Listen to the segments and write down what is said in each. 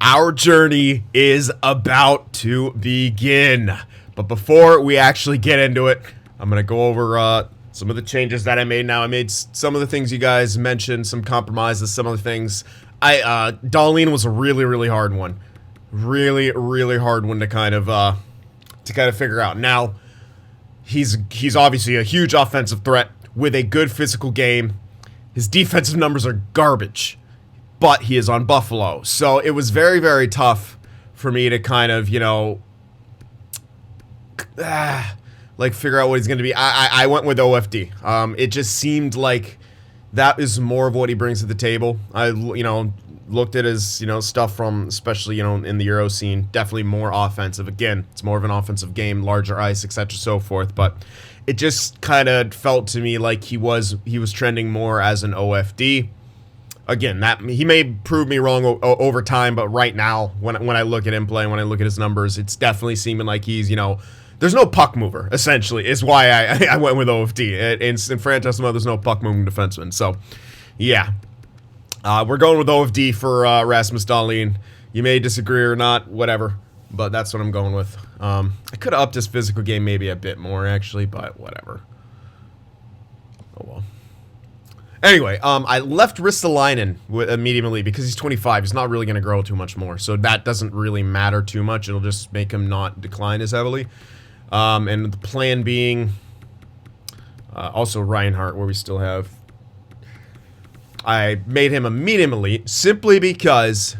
Our journey is about to begin. But before we actually get into it, I'm going to go over some of the changes that I made now. I made some of the things you guys mentioned, some compromises, some other things. Dahlin was a really hard one. Really hard one to kind of figure out. Now, he's obviously a huge offensive threat with a good physical game. His defensive numbers are garbage, but he is on Buffalo. So it was very tough for me to kind of, you know, like figure out what he's going to be. I went with OFD. It just seemed like that is more of what he brings to the table. I, you know, looked at his, you know, stuff from, especially, you know, in the Euro scene, definitely more offensive. Again, it's more of an offensive game, larger ice, etc., so forth. But it just kind of felt to me like he was trending more as an OFD. Again, that he may prove me wrong over time, but right now, when I look at him play, when I look at his numbers, it's definitely seeming like he's, you know, there's no puck mover, essentially, is why I went with OFD. In Francesco, there's no puck moving defenseman. So, yeah. We're going with OFD for Rasmus Dahlin. You may disagree or not, whatever, but that's what I'm going with. I could have upped his physical game maybe a bit more, actually, but whatever. Oh, well. Anyway, I left Ristolainen immediately because he's 25. He's not really going to grow too much more, so that doesn't really matter too much. It'll just make him not decline as heavily. And the plan being also Reinhardt, where we still have... I made him a medium elite simply because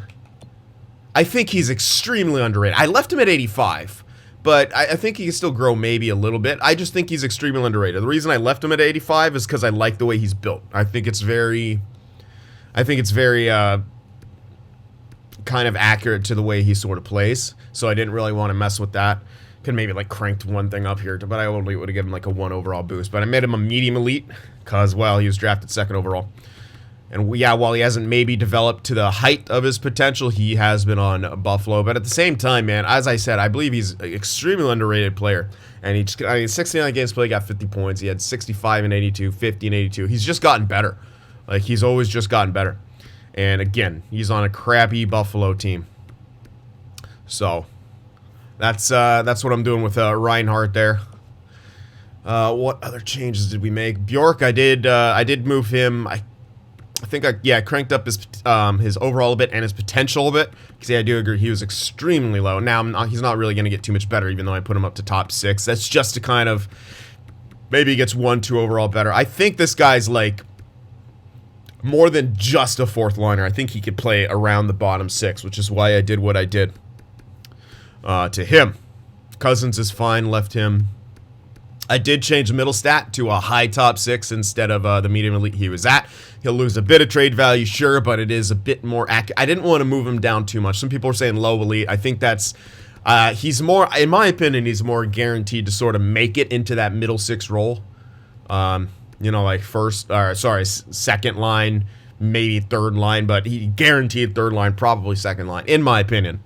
I think he's extremely underrated. I left him at 85. But I think he can still grow maybe a little bit. I just think he's extremely underrated. The reason I left him at 85 is because I like the way he's built. I think it's very kind of accurate to the way he sort of plays. So I didn't really want to mess with that. Could maybe like cranked one thing up here, but I only would have given him like a 1 overall boost. But I made him a medium elite because, well, he was drafted 2nd overall. And yeah, while he hasn't maybe developed to the height of his potential, he has been on Buffalo. But at the same time, man, as I said, I believe he's an extremely underrated player. And he just, 69 games played, got 50 points. He had 65 and 82, 50 and 82. He's just gotten better. Like, he's always just gotten better. And again, he's on a crappy Buffalo team. So, that's what I'm doing with Reinhardt there. What other changes did we make? Bjork, I did move him. I think I cranked up his overall a bit and his potential a bit, because yeah, I do agree he was extremely low. Now he's not really going to get too much better, even though I put him up to top 6. That's just to kind of maybe he gets 1, 2 overall better. I think this guy's like more than just a 4th liner. I think he could play around the bottom 6, which is why I did what I did to him. Cousins is fine, left him. I did change the middle stat to a high top 6 instead of the medium elite he was at. He'll lose a bit of trade value, sure, but it is a bit more accurate. I didn't want to move him down too much. Some people are saying low elite. I think that's, he's more, in my opinion, he's more guaranteed to sort of make it into that middle 6 role. You know, like second line, maybe 3rd line, but he guaranteed 3rd line, probably 2nd line, in my opinion.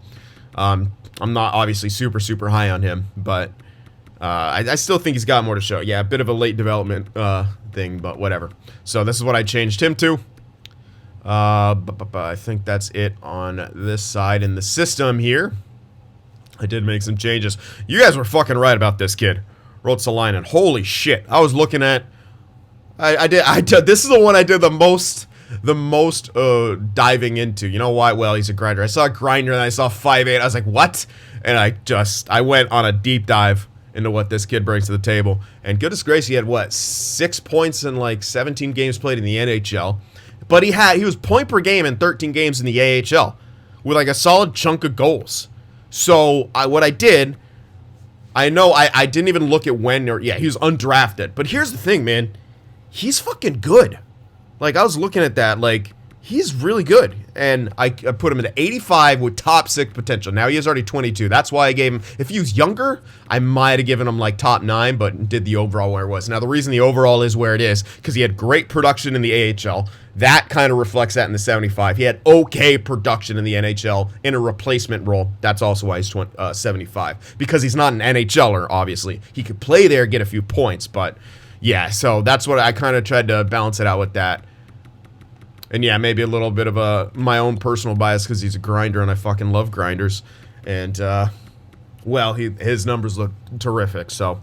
I'm not obviously super high on him, but I still think he's got more to show. Yeah, a bit of a late development thing, but whatever. So this is what I changed him to. I think that's it on this side in the system here. I did make some changes. You guys were fucking right about this kid, Ristolainen. Holy shit! I was looking at. I did. This is the one I did the most diving into. You know why? Well, he's a grinder. I saw a grinder and I saw 5'8". I was like, what? And I went on a deep dive into what this kid brings to the table. And goodness gracious, he had what, 6 points in like 17 games played in the NHL. But he was point per game in 13 games in the AHL with like a solid chunk of goals. So what I did, I know I didn't even look at when, or yeah, he was undrafted. But here's the thing, man. He's fucking good. Like, I was looking at that, like, he's really good. And I put him at 85 with top 6 potential. Now he is already 22. That's why I gave him, if he was younger, I might have given him like top 9, but did the overall where it was. Now the reason the overall is where it is, because he had great production in the AHL. That kind of reflects that in the 75. He had okay production in the NHL in a replacement role. That's also why he's 75. Because he's not an NHLer, obviously. He could play there, get a few points, but yeah, so that's what I kind of tried to balance it out with that. And yeah, maybe a little bit of my own personal bias because he's a grinder and I fucking love grinders. And, well, his numbers look terrific, so...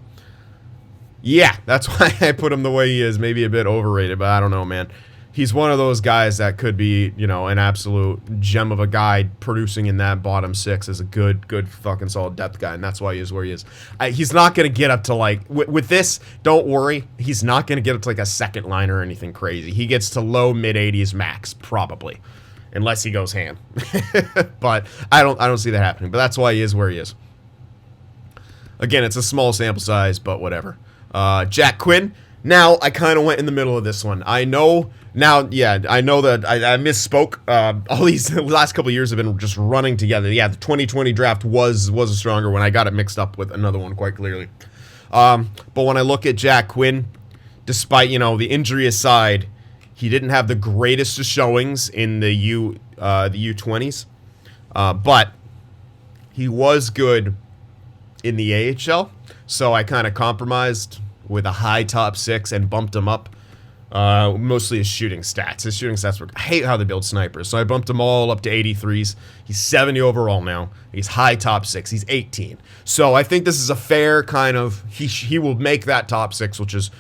Yeah, that's why I put him the way he is. Maybe a bit overrated, but I don't know, man. He's one of those guys that could be, you know, an absolute gem of a guy producing in that bottom six as a good fucking solid depth guy, and that's why he is where he is. He's not going to get up to, like, with this, don't worry, he's not going to get up to, like, a second line or anything crazy. He gets to low mid-80s max, probably, unless he goes ham. But I don't see that happening, but that's why he is where he is. Again, it's a small sample size, but whatever. Jack Quinn. Now, I kind of went in the middle of this one. I know, now, yeah, I know that I misspoke. All these last couple of years have been just running together. Yeah, the 2020 draft was a stronger one. I got it mixed up with another one quite clearly. But when I look at Jack Quinn, despite, you know, the injury aside, he didn't have the greatest of showings in the U20s. But he was good in the AHL. So I kind of compromised with a high top six and bumped him up. Mostly his shooting stats. His shooting stats were... I hate how they build snipers. So I bumped him all up to 83s. He's 70 overall now. He's high top six. He's 18. So I think this is a fair kind of... He will make that top six, which is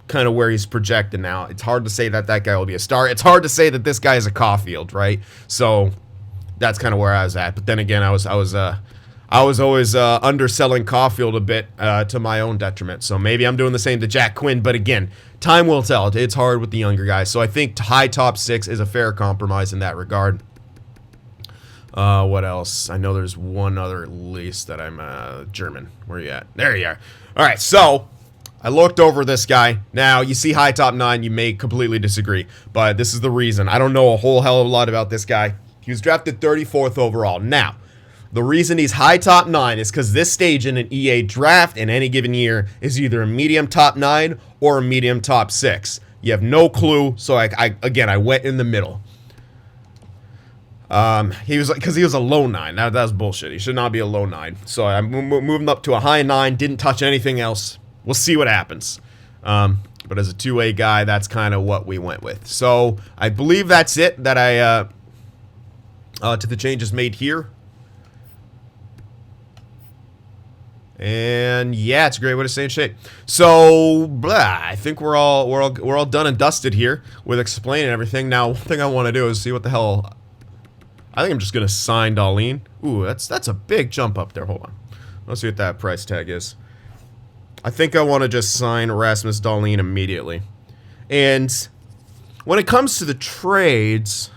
kind of where he's projected now. It's hard to say that that guy will be a star. It's hard to say that this guy is a Caulfield, right? So that's kind of where I was at. But then again, I was always underselling Caulfield a bit to my own detriment. So maybe I'm doing the same to Jack Quinn. But again, time will tell. It's hard with the younger guys. So I think high top six is a fair compromise in that regard. What else? I know there's one other list that I'm German. Where are you at? There you are. All right, so I looked over this guy. Now, you see high top 9, you may completely disagree. But this is the reason. I don't know a whole hell of a lot about this guy. He was drafted 34th overall. Now, the reason he's high top 9 is because this stage in an EA draft in any given year is either a medium top 9 or a medium top 6. You have no clue, so I went in the middle. He was because he was a low 9. That was bullshit. He should not be a low 9. So I'm moving up to a high 9. Didn't touch anything else. We'll see what happens. But as a two-way guy, that's kind of what we went with. So I believe that's it that to the changes made here. And yeah, it's a great way to stay in shape. So I think we're all done and dusted here with explaining everything. Now, one thing I want to do is see what the hell. I think I'm just gonna sign Dahlin. Ooh, that's a big jump up there. Hold on, let's see what that price tag is. I think I want to just sign Rasmus Dahlin immediately. And when it comes to the trades,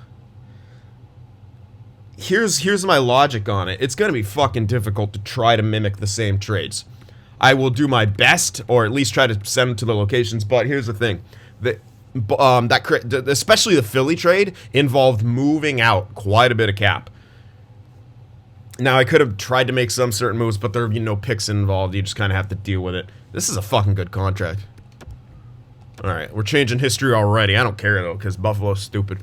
here's my logic on it. It's going to be fucking difficult to try to mimic the same trades. I will do my best, or at least try to send them to the locations, but here's the thing. Especially the Philly trade involved moving out quite a bit of cap. Now, I could have tried to make some certain moves, but there are, you know, picks involved. You just kind of have to deal with it. This is a fucking good contract. Alright, we're changing history already. I don't care, though, because Buffalo's stupid.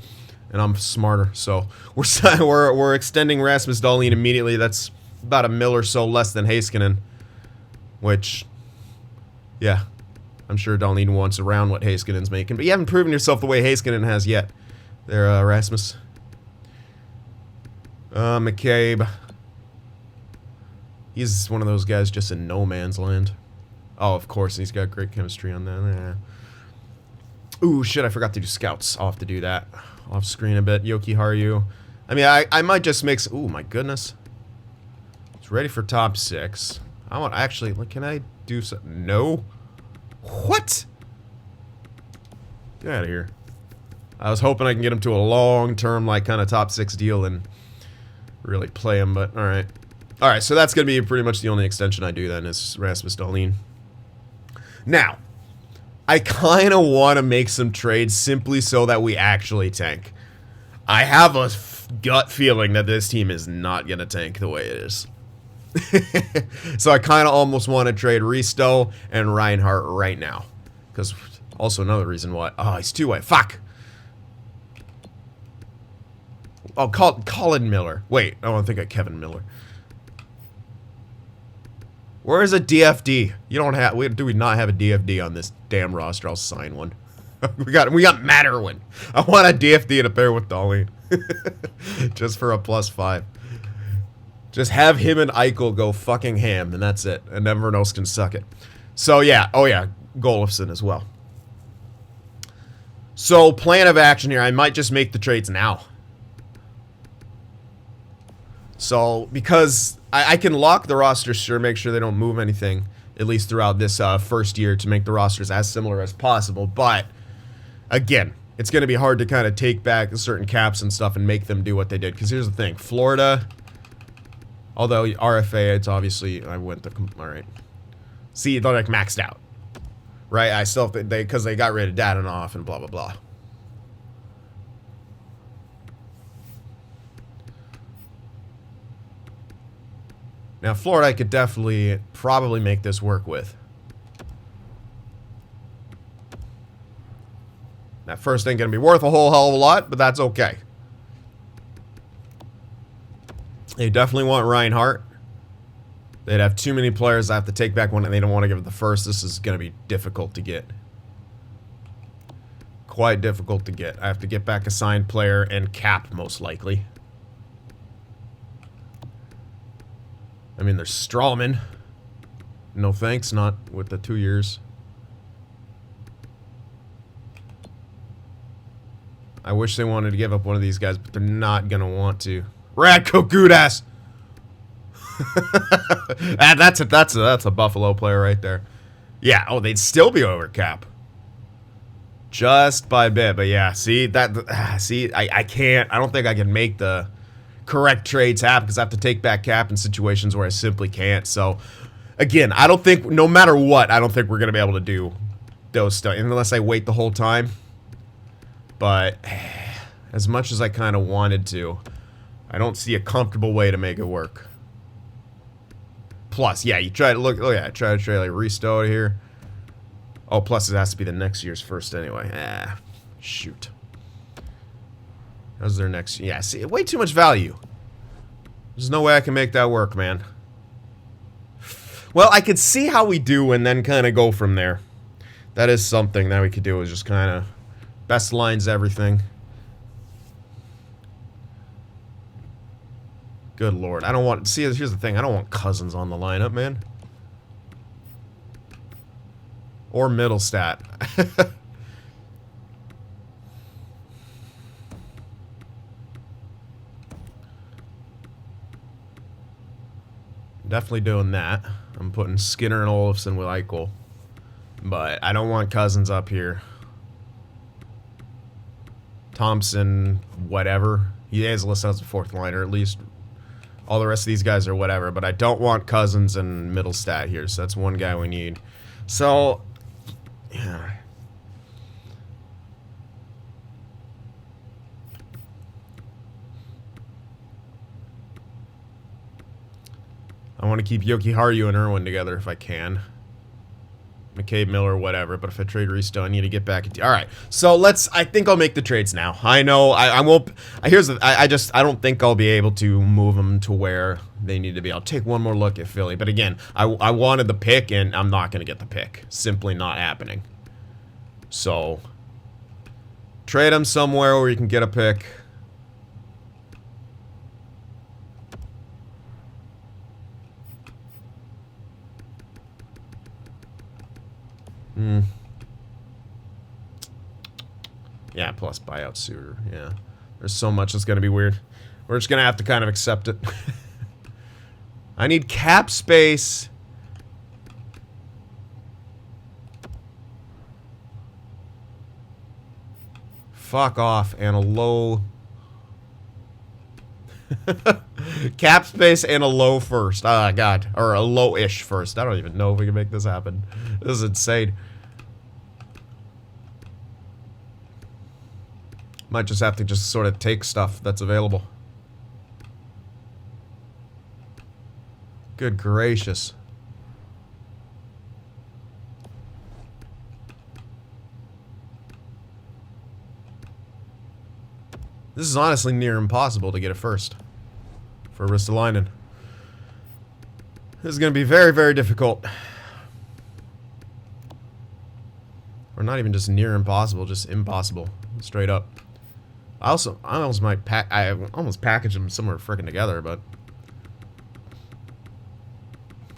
And I'm smarter, so we're extending Rasmus Dahlin immediately. That's about $1 million or so less than Heiskanen, which, yeah, I'm sure Dahlin wants around what Heiskanen's making, but you haven't proven yourself the way Heiskanen has yet. There, Rasmus. McCabe. He's one of those guys just in no man's land. Oh, of course, he's got great chemistry on that. Ooh, shit, I forgot to do scouts. I'll have to do that. Off screen a bit. Yoki Haru. I mean, I might just mix. Ooh, my goodness. It's ready for top 6. I want actually. Can I do something? No. What? Get out of here. I was hoping I can get him to a long-term, like, kind of top 6 deal and really play him, but all right. All right, so that's gonna be pretty much the only extension I do then is Rasmus Dahlin. Now, I kind of want to make some trades simply so that we actually tank. I have a gut feeling that this team is not going to tank the way it is. So I kind of almost want to trade Risto and Reinhardt right now. Because also another reason why. Oh, he's two-way. Fuck. Oh, Colin Miller. Wait, I want to think of Kevin Miller. Where is a DFD? You don't have. Do we not have a DFD on this damn roster? I'll sign one. we got Matt Irwin. I want a DFD to pair with Darlene. Just for a +5. Just have him and Eichel go fucking ham, and that's it. And everyone else can suck it. So, yeah. Oh, yeah. Golofsson as well. So, plan of action here. I might just make the trades now. So, because I can lock the rosters, sure, make sure they don't move anything, at least throughout this first year, to make the rosters as similar as possible. But, again, it's going to be hard to kind of take back certain caps and stuff and make them do what they did. Because here's the thing. Florida, although RFA, it's obviously, I went to, all right. See, they're like maxed out. Right? I still think because they got rid of Dadonov and blah, blah, blah. Now, Florida, I could definitely, probably make this work with. That first ain't going to be worth a whole hell of a lot, but that's okay. They definitely want Reinhardt. They'd have too many players I have to take back one, and they don't want to give it the first. This is going to be difficult to get. Quite difficult to get. I have to get back a signed player and cap, most likely. I mean, there's Strawman. No thanks, not with the 2 years. I wish they wanted to give up one of these guys, but they're not going to want to. Radko Gudas! that's a Buffalo player right there. Yeah, oh, they'd still be over cap. Just by a bit, but yeah, see, I can't, I don't think I can make the correct trades happen because I have to take back cap in situations where I simply can't. So, again, I don't think, no matter what, I don't think we're going to be able to do those stuff unless I wait the whole time. But as much as I kind of wanted to, I don't see a comfortable way to make it work. Plus, yeah, you try to look, oh yeah, try to trade like Risto out here. Oh, plus it has to be the next year's first anyway. Ah, shoot. How's their next? Yeah, see, way too much value. There's no way I can make that work, man. Well, I could see how we do and then kind of go from there. That is something that we could do, is just kind of best lines everything. Good lord. I don't want... See, here's the thing. I don't want Cousins on the lineup, man. Or Middlestat. Definitely doing that. I'm putting Skinner and Olofsson with Eichel. But I don't want Cousins up here. Thompson, whatever. He is listed as a fourth liner, at least. All the rest of these guys are whatever, but I don't want Cousins and Middlestat here, so that's one guy we need. So, yeah. I want to keep Yoki Haru and Irwin together if I can. McCabe, Miller, whatever, but if I trade Risto, I need to get back. Alright, so I think I'll make the trades now. I know, I won't, I don't think I'll be able to move them to where they need to be. I'll take one more look at Philly, but again, I wanted the pick, and I'm not going to get the pick. Simply not happening. So, trade them somewhere where you can get a pick. Yeah, plus buyout Suter. Yeah. There's so much that's going to be weird. We're just going to have to kind of accept it. I need cap space. Fuck off. And a low... cap space and a low first. Oh, God. Or a low-ish first. I don't even know if we can make this happen. This is insane. Might just have to just sort of take stuff that's available. Good gracious. This is honestly near impossible to get it first for Ristolainen. This is going to be very, very difficult. We're not even just near impossible, just impossible. Straight up. I almost might package them somewhere freaking together, but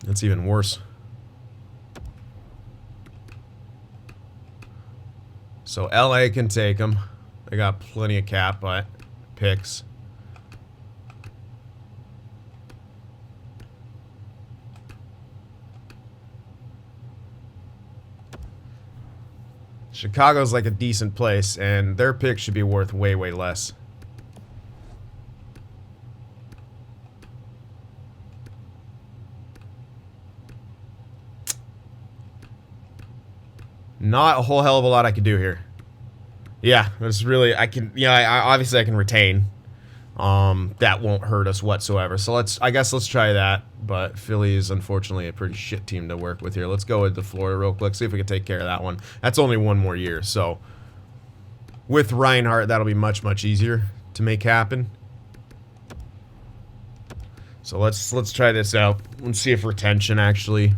it's even worse. So LA can take them. They got plenty of cap picks. Chicago's like a decent place, and their pick should be worth way, way less. Not a whole hell of a lot I could do here. Yeah, there's really, I can, yeah, obviously I can retain. That won't hurt us whatsoever. So I guess let's try that. But Philly is unfortunately a pretty shit team to work with here. Let's go into Florida real quick, see if we can take care of that one. That's only one more year, so with Reinhardt, that'll be much, much easier to make happen. So let's try this out. Let's see if retention actually.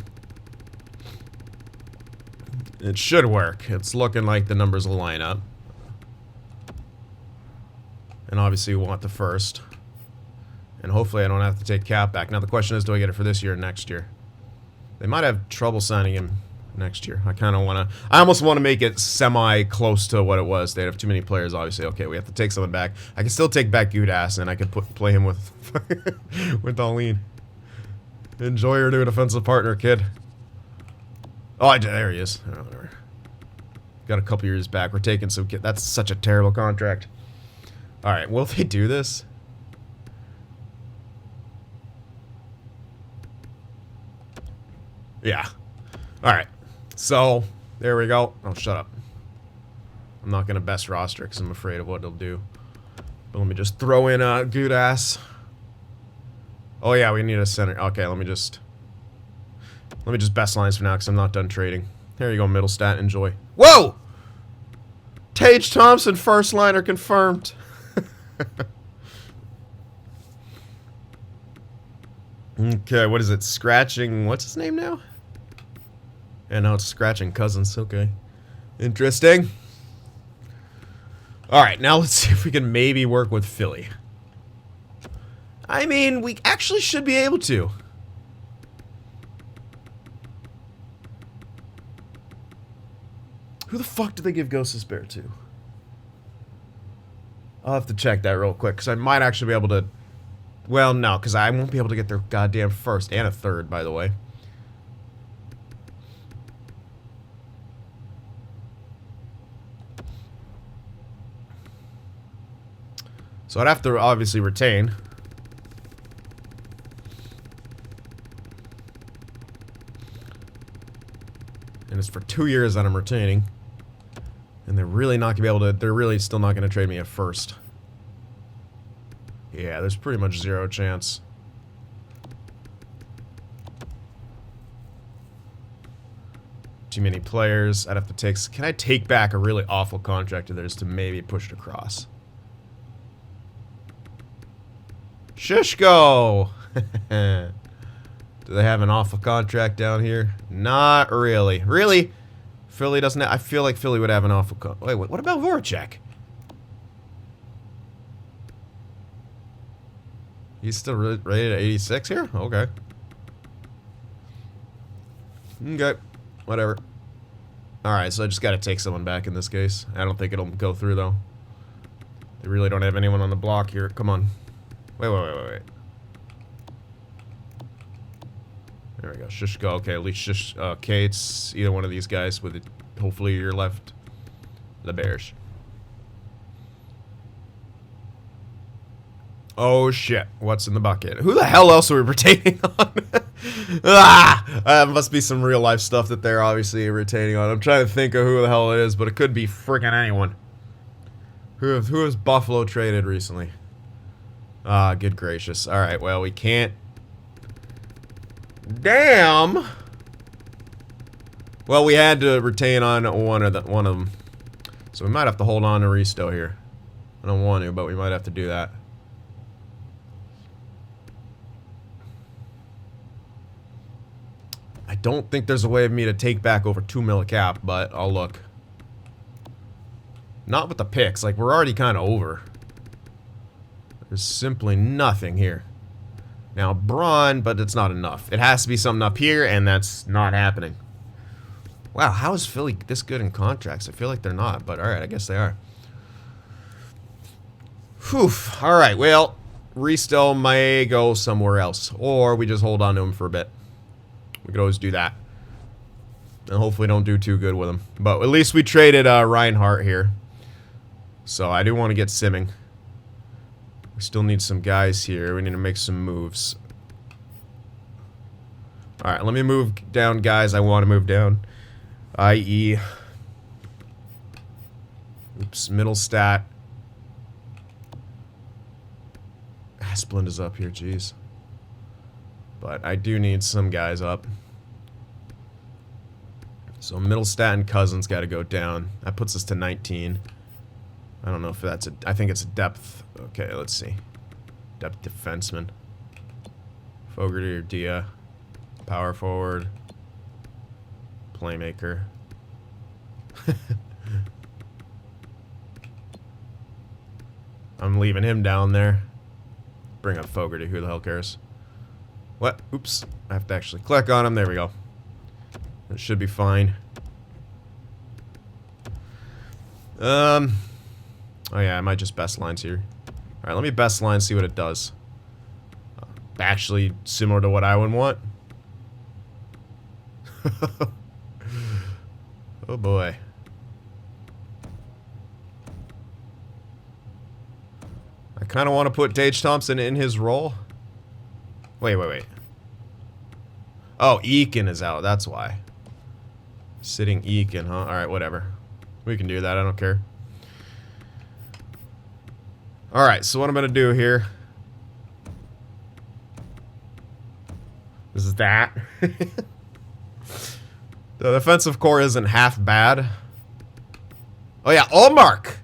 It should work. It's looking like the numbers will line up. And obviously we want the first. And hopefully I don't have to take cap back. Now the question is, do I get it for this year or next year? They might have trouble signing him next year. I kind of want to... I almost want to make it semi-close to what it was. They'd have too many players, obviously. Okay, we have to take someone back. I can still take back Gudas, and I could play him with... with Darlene. Enjoy your new defensive partner, kid. Oh, there he is. Oh, whatever. Got a couple years back. We're taking some kid. That's such a terrible contract. Alright, will they do this? Yeah. Alright. So, there we go. Oh, shut up. I'm not going to best roster because I'm afraid of what it'll do. But let me just throw in a good ass. Oh, yeah, we need a center. Okay, let me just best lines for now because I'm not done trading. Here you go, middle stat. Enjoy. Whoa! Tage Thompson, first liner confirmed. Okay, what is it? Scratching... What's his name now? Yeah, now it's Scratching Cousins. Okay. Interesting. Alright, now let's see if we can maybe work with Philly. I mean, we actually should be able to. Who the fuck did they give Ghost of Despair to? I'll have to check that real quick, because I might actually be able to... Well, no, because I won't be able to get their goddamn first and a third, by the way. So I'd have to obviously retain. And it's for 2 years that I'm retaining. And they're really not going to be able to... They're really still not going to trade me a first. Yeah, there's pretty much zero chance. Too many players. I'd have to take... Can I take back a really awful contract of theirs to maybe push it across? Shishko! Do they have an awful contract down here? Not really. Really? Philly doesn't have... I feel like Philly would have an awful contract. Wait, what about Voracek? He's still rated at 86 here? Okay. Okay. Whatever. Alright, so I just gotta take someone back in this case. I don't think it'll go through, though. They really don't have anyone on the block here. Come on. Wait. There we go. Shishko. Okay, at least it's either one of these guys with it. Hopefully you're left. The Bears. Oh shit. What's in the bucket? Who the hell else are we retaining on? Must be some real life stuff that they're obviously retaining on. I'm trying to think of who the hell it is, but it could be freaking anyone. Who has Buffalo traded recently? Ah, good gracious. Alright, well, we can't... Damn! Well, we had to retain on one of them. So we might have to hold on to Risto here. I don't want to, but we might have to do that. I don't think there's a way of me to take back over 2 mil cap, but I'll look. Not with the picks. Like, we're already kind of over. There's simply nothing here. Now, Braun, but it's not enough. It has to be something up here, and that's not happening. Wow, how is Philly this good in contracts? I feel like they're not, but alright, I guess they are. Whew. Alright, well, Risto may go somewhere else. Or we just hold on to him for a bit. We could always do that. And hopefully don't do too good with him. But at least we traded Reinhardt here. So I do want to get simming. We still need some guys here. We need to make some moves. Alright, let me move down guys I want to move down. I.e. Oops, middle stat. Asplund is up here, jeez. But I do need some guys up. So middle stat and Cousins got to go down. That puts us to 19. I don't know if that's a... I think it's a depth. Okay, let's see. Depth defenseman. Fogarty or Dia. Power forward. Playmaker. I'm leaving him down there. Bring up Fogarty. Who the hell cares? What? Oops. I have to actually click on him. There we go. It should be fine. Oh yeah, I might just best lines here. Alright, let me best line, see what it does. Actually, similar to what I would want. Oh boy. I kind of want to put Tage Thompson in his role. Wait. Oh, Eakin is out, that's why. Sitting Eakin, huh? Alright, whatever. We can do that, I don't care. Alright, so what I'm gonna do here is that. The defensive core isn't half bad. Oh yeah, Ullmark!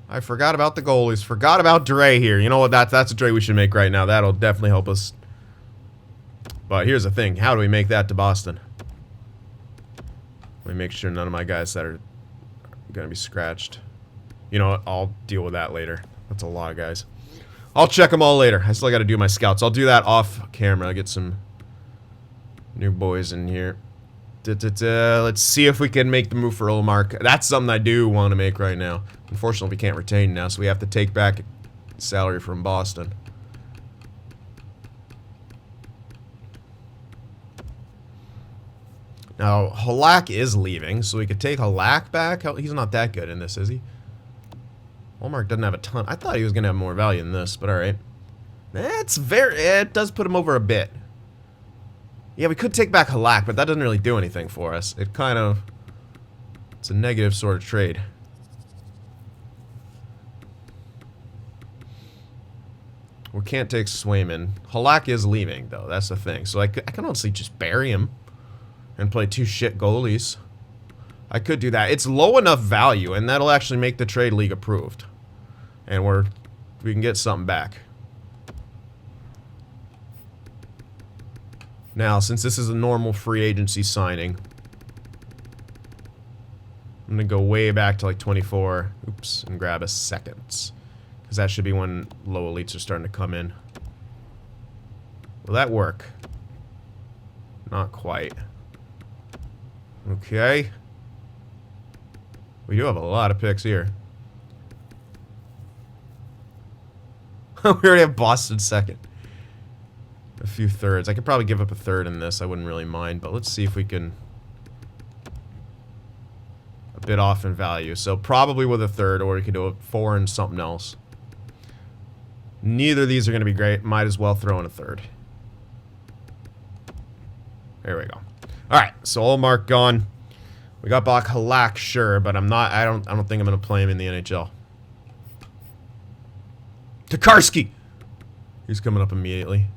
I forgot about the goalies. Forgot about Dre here. You know what? That's a trade we should make right now. That'll definitely help us. But here's the thing. How do we make that to Boston? Let me make sure none of my guys that are going to be scratched. You know what? I'll deal with that later. That's a lot of guys. I'll check them all later. I still got to do my scouts. I'll do that off camera. Get some new boys in here. Let's see if we can make the move for Ullmark. That's something I do want to make right now. Unfortunately, we can't retain now, so we have to take back salary from Boston. Now, Halak is leaving, so we could take Halak back. He's not that good in this, is he? Ullmark doesn't have a ton. I thought he was going to have more value than this, but alright. It does put him over a bit. Yeah, we could take back Halak, but that doesn't really do anything for us. It's a negative sort of trade. We can't take Swayman. Halak is leaving, though. That's the thing. So I can honestly just bury him and play two shit goalies. I could do that. It's low enough value, and that'll actually make the trade league approved. And we can get something back. Now, since this is a normal free agency signing, I'm going to go way back to like 24. Oops, and grab a seconds. Because that should be when low elites are starting to come in. Will that work? Not quite. Okay. We do have a lot of picks here. We already have Boston second. A few thirds. I could probably give up a third in this. I wouldn't really mind. But let's see if we can... A bit off in value. So probably with a third, or we could do a 4 and something else. Neither of these are going to be great. Might as well throw in a third. There we go. Alright, so Ullmark gone. We got back Halak, sure, but I don't think I'm going to play him in the NHL. Tokarski! He's coming up immediately.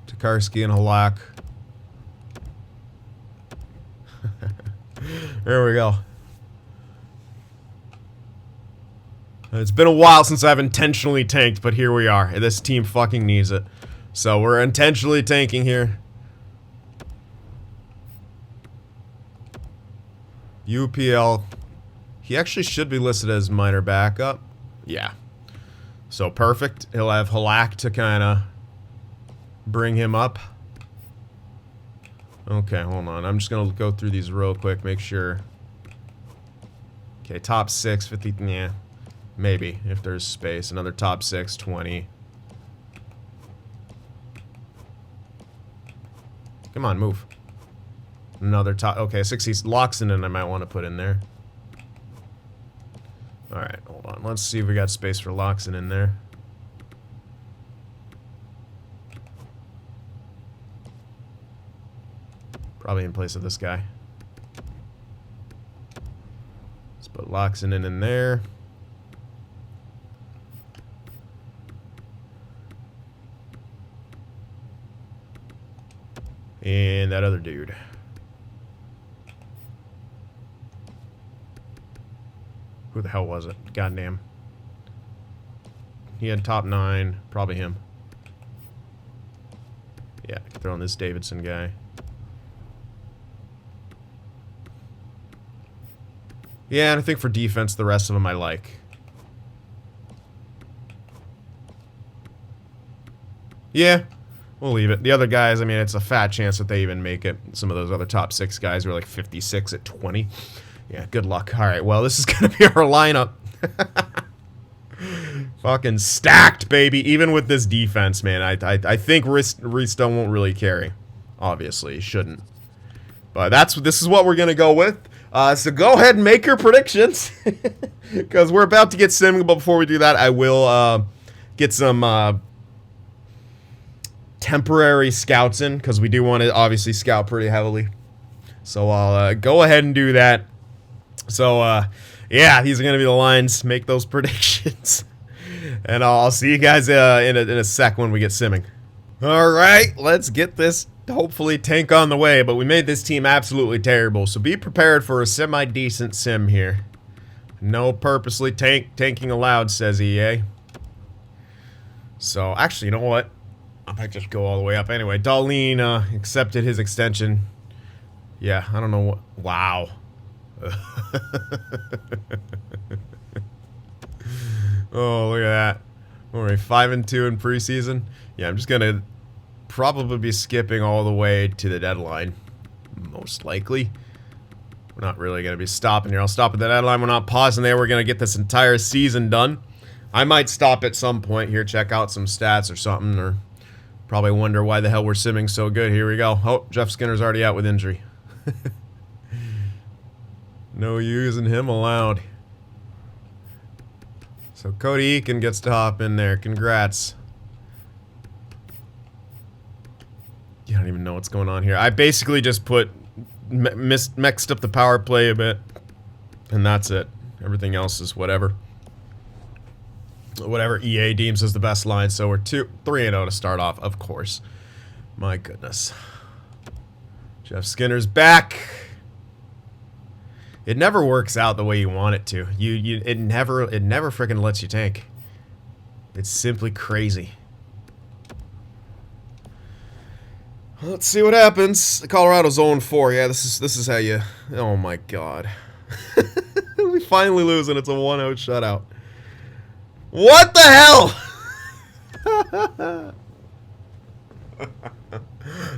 Tokarski and Halak. There we go. It's been a while since I've intentionally tanked, but here we are. This team fucking needs it. So we're intentionally tanking here. UPL. He actually should be listed as minor backup. Yeah. So perfect. He'll have Halak to kind of bring him up. Okay, hold on. I'm just going to go through these real quick, make sure. Okay, top 6, 50. Yeah. Maybe, if there's space. Another top 6, 20. Come on, move. Another top. Okay, 60 Loxonen I might want to put in there. Alright, hold on. Let's see if we got space for Loxonen in there. Probably in place of this guy. Let's put Loxonen in there. And that other dude. Who the hell was it? Goddamn. He had top 9. Probably him. Yeah, throw in this Davidson guy. Yeah, and I think for defense, the rest of them I like. Yeah. We'll leave it. The other guys, I mean, it's a fat chance that they even make it. Some of those other top 6 guys are like 56 at 20. Yeah, good luck. Alright, well, this is going to be our lineup. Fucking stacked, baby. Even with this defense, man. I think Risto won't really carry. Obviously, he shouldn't. But this is what we're going to go with. So go ahead and make your predictions. Because we're about to get simming, but before we do that, I will get some... temporary scouts in, because we do want to obviously scout pretty heavily. So I'll go ahead and do that. So yeah, these are going to be the lines. Make those predictions. And I'll see you guys in a sec when we get simming. Alright, let's get this hopefully tank on the way. But we made this team absolutely terrible. So be prepared for a semi-decent sim here. No purposely tanking allowed, says EA. So actually, you know what? I might just go all the way up anyway. Darlene accepted his extension. Yeah, I don't know what... Wow. Oh, look at that. What are we, 5-2 in preseason? Yeah, I'm just gonna probably be skipping all the way to the deadline. Most likely. We're not really gonna be stopping here. I'll stop at the deadline. We're not pausing there. We're gonna get this entire season done. I might stop at some point here, check out some stats or something, or... Probably wonder why the hell we're simming so good. Here we go. Oh, Jeff Skinner's already out with injury. No using him allowed. So Cody Eakin gets to hop in there. Congrats. You don't even know what's going on here. I basically just mixed up the power play a bit. And that's it. Everything else is whatever. Whatever EA deems as the best line, so we're 3-0 to start off, of course. My goodness. Jeff Skinner's back. It never works out the way you want it to. It never freaking lets you tank. It's simply crazy. Let's see what happens. Colorado's 0-4. Yeah, this is how you... Oh my god. We finally lose and it's a 1-0 shutout. What the hell?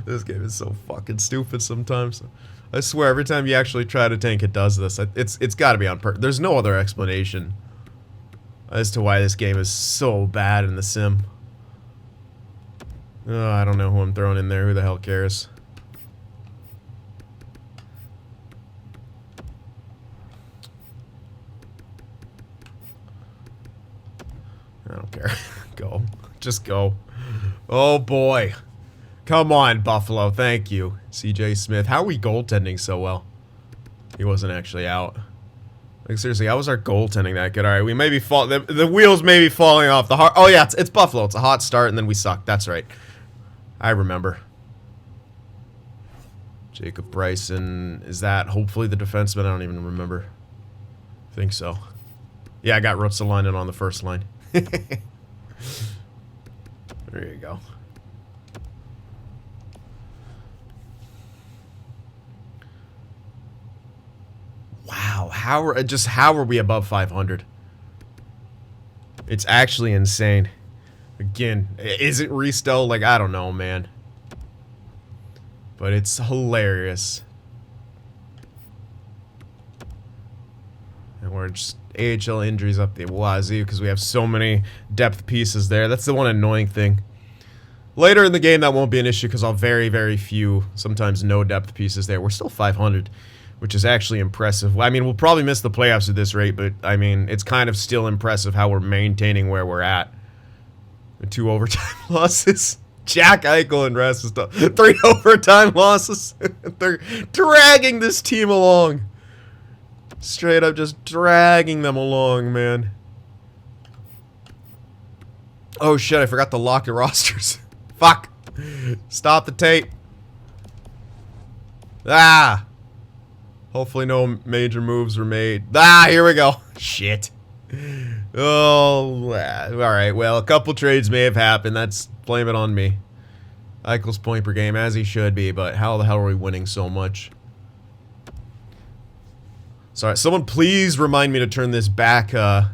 This game is so fucking stupid sometimes. I swear, every time you actually try to tank, it does this. It's got to be on purpose. There's no other explanation as to why this game is so bad in the sim. Oh, I don't know who I'm throwing in there. Who the hell cares? I don't care. Go. Just go. Oh boy. Come on, Buffalo. Thank you. CJ Smith. How are we goaltending so well? He wasn't actually out. Like, seriously, how was our goaltending that good? Alright, we may be the wheels may be falling off the hard... Oh yeah, it's Buffalo. It's a hot start and then we suck. That's right. I remember. Jacob Bryson. Is that hopefully the defenseman? I don't even remember. I think so. Yeah, I got Rutsalainen on the first line. There you go. how are we above 500? It's actually insane. Again, is it Risto? Like, I don't know, man. But it's hilarious. And we're just AHL injuries up the wazoo because we have so many depth pieces there. That's the one annoying thing. Later in the game, that won't be an issue because I'll have very, very few, sometimes no depth pieces there. We're still 500, which is actually impressive. I mean, we'll probably miss the playoffs at this rate, but, I mean, it's kind of still impressive how we're maintaining where we're at. 2 overtime losses. Jack Eichel and rest stuff. 3 overtime losses. They're dragging this team along. Straight up just dragging them along, man. Oh, shit, I forgot to lock the rosters. Fuck. Stop the tape. Ah. Hopefully no major moves were made. Ah, here we go. Shit. Oh, alright. Well, a couple trades may have happened. That's, blame it on me. Eichel's point per game, as he should be, but how the hell are we winning so much? Sorry, someone please remind me to turn this back, to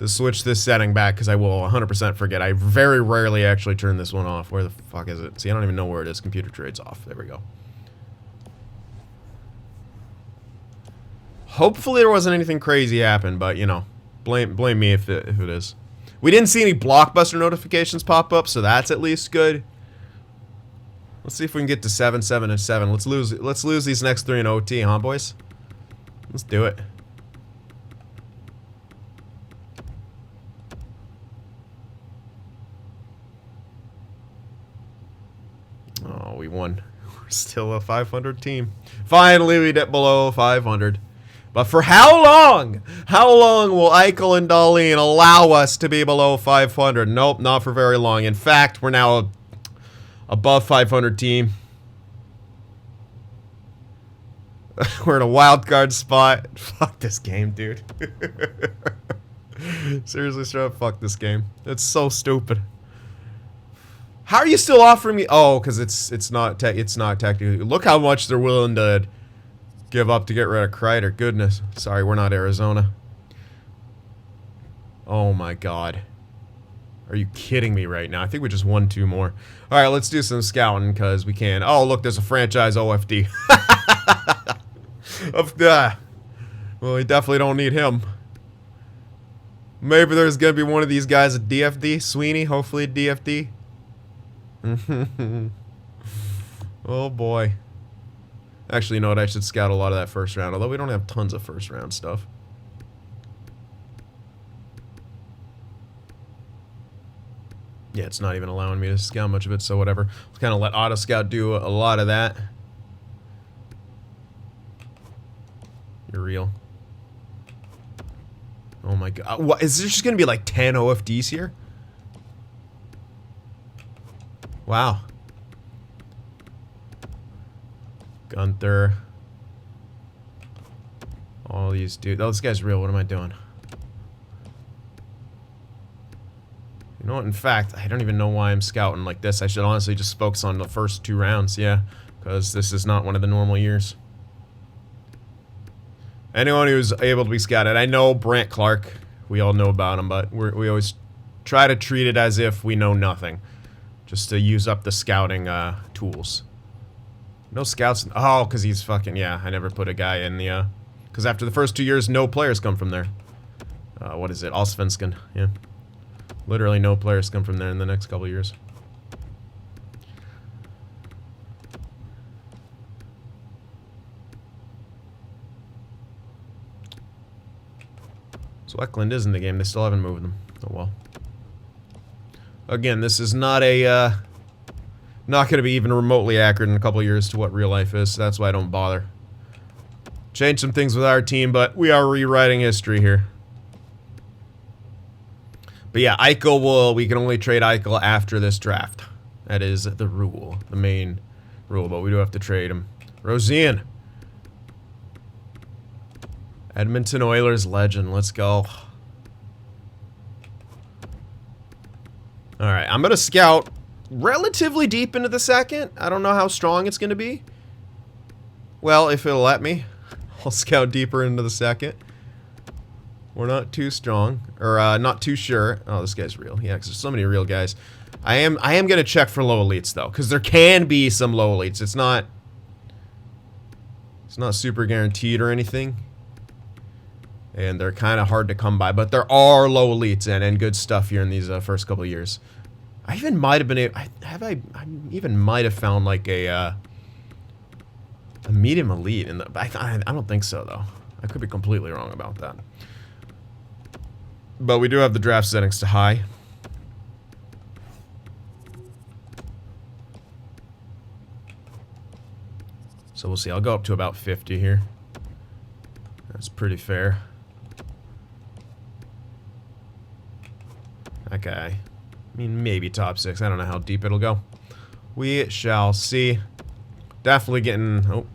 switch this setting back, because I will 100% forget. I very rarely actually turn this one off. Where the fuck is it? See, I don't even know where it is. Computer trades off. There we go. Hopefully there wasn't anything crazy happen, but, you know, blame me if it is. We didn't see any blockbuster notifications pop up, so that's at least good. Let's see if we can get to 7, 7, and 7. Let's lose these next 3 in OT, huh, boys? Let's do it. Oh, we won. We're still a 500 team. Finally, we get below 500. But for how long? How long will Eichel and Dahlin allow us to be below 500? Nope, not for very long. In fact, we're now a above 500 team. We're in a wild card spot. Fuck this game, dude. Seriously, straight up, fuck this game. It's so stupid. How are you still offering me? Oh, because it's not technically. Look how much they're willing to give up to get rid of Kreider. Goodness. Sorry, we're not Arizona. Oh my god. Are you kidding me right now? I think we just won 2 more. All right, let's do some scouting because we can. Oh, look, there's a franchise OFD. Well, we definitely don't need him. Maybe there's gonna be one of these guys at DFD. Sweeney, hopefully a DFD. Oh boy. Actually, you know what? I should scout a lot of that first round, although we don't have tons of first round stuff. Yeah, it's not even allowing me to scout much of it, so whatever. Let's kind of let Auto Scout do a lot of that. You're real. Oh my god. What, is there just going to be like 10 OFDs here? Wow. Gunther. All these dudes. Oh, this guy's real. What am I doing? You know what? In fact, I don't even know why I'm scouting like this. I should honestly just focus on the first 2 rounds. Yeah. Because this is not one of the normal years. Anyone who's able to be scouted. I know Brant Clark. We all know about him, but we always try to treat it as if we know nothing. Just to use up the scouting tools. No scouts. Oh, because he's fucking, yeah, I never put a guy in the, because after the first 2 years, no players come from there. What is it? Allsvenskan, yeah. Literally no players come from there in the next couple of years. So Eklund is in the game. They still haven't moved them. Oh well. Again, this is not a, not going to be even remotely accurate in a couple of years to what real life is, so that's why I don't bother. Change some things with our team, but we are rewriting history here. But yeah, Eichel we can only trade Eichel after this draft. That is the rule, the main rule, but we do have to trade him. Rosian. Edmonton Oilers legend, let's go. Alright, I'm going to scout relatively deep into the second. I don't know how strong it's going to be. Well, if it'll let me. I'll scout deeper into the second. We're not too strong, or not too sure. Oh, this guy's real. Yeah, because there's so many real guys. I am gonna check for low elites though, because there can be some low elites. It's not super guaranteed or anything, and they're kind of hard to come by. But there are low elites and good stuff here in these first couple of years. I even might have been able. I even might have found like a medium elite in the. I don't think so though. I could be completely wrong about that. But we do have the draft settings to high. So we'll see. I'll go up to about 50 here. That's pretty fair. Okay. I mean, maybe top 6. I don't know how deep it'll go. We shall see. Definitely getting... Oh.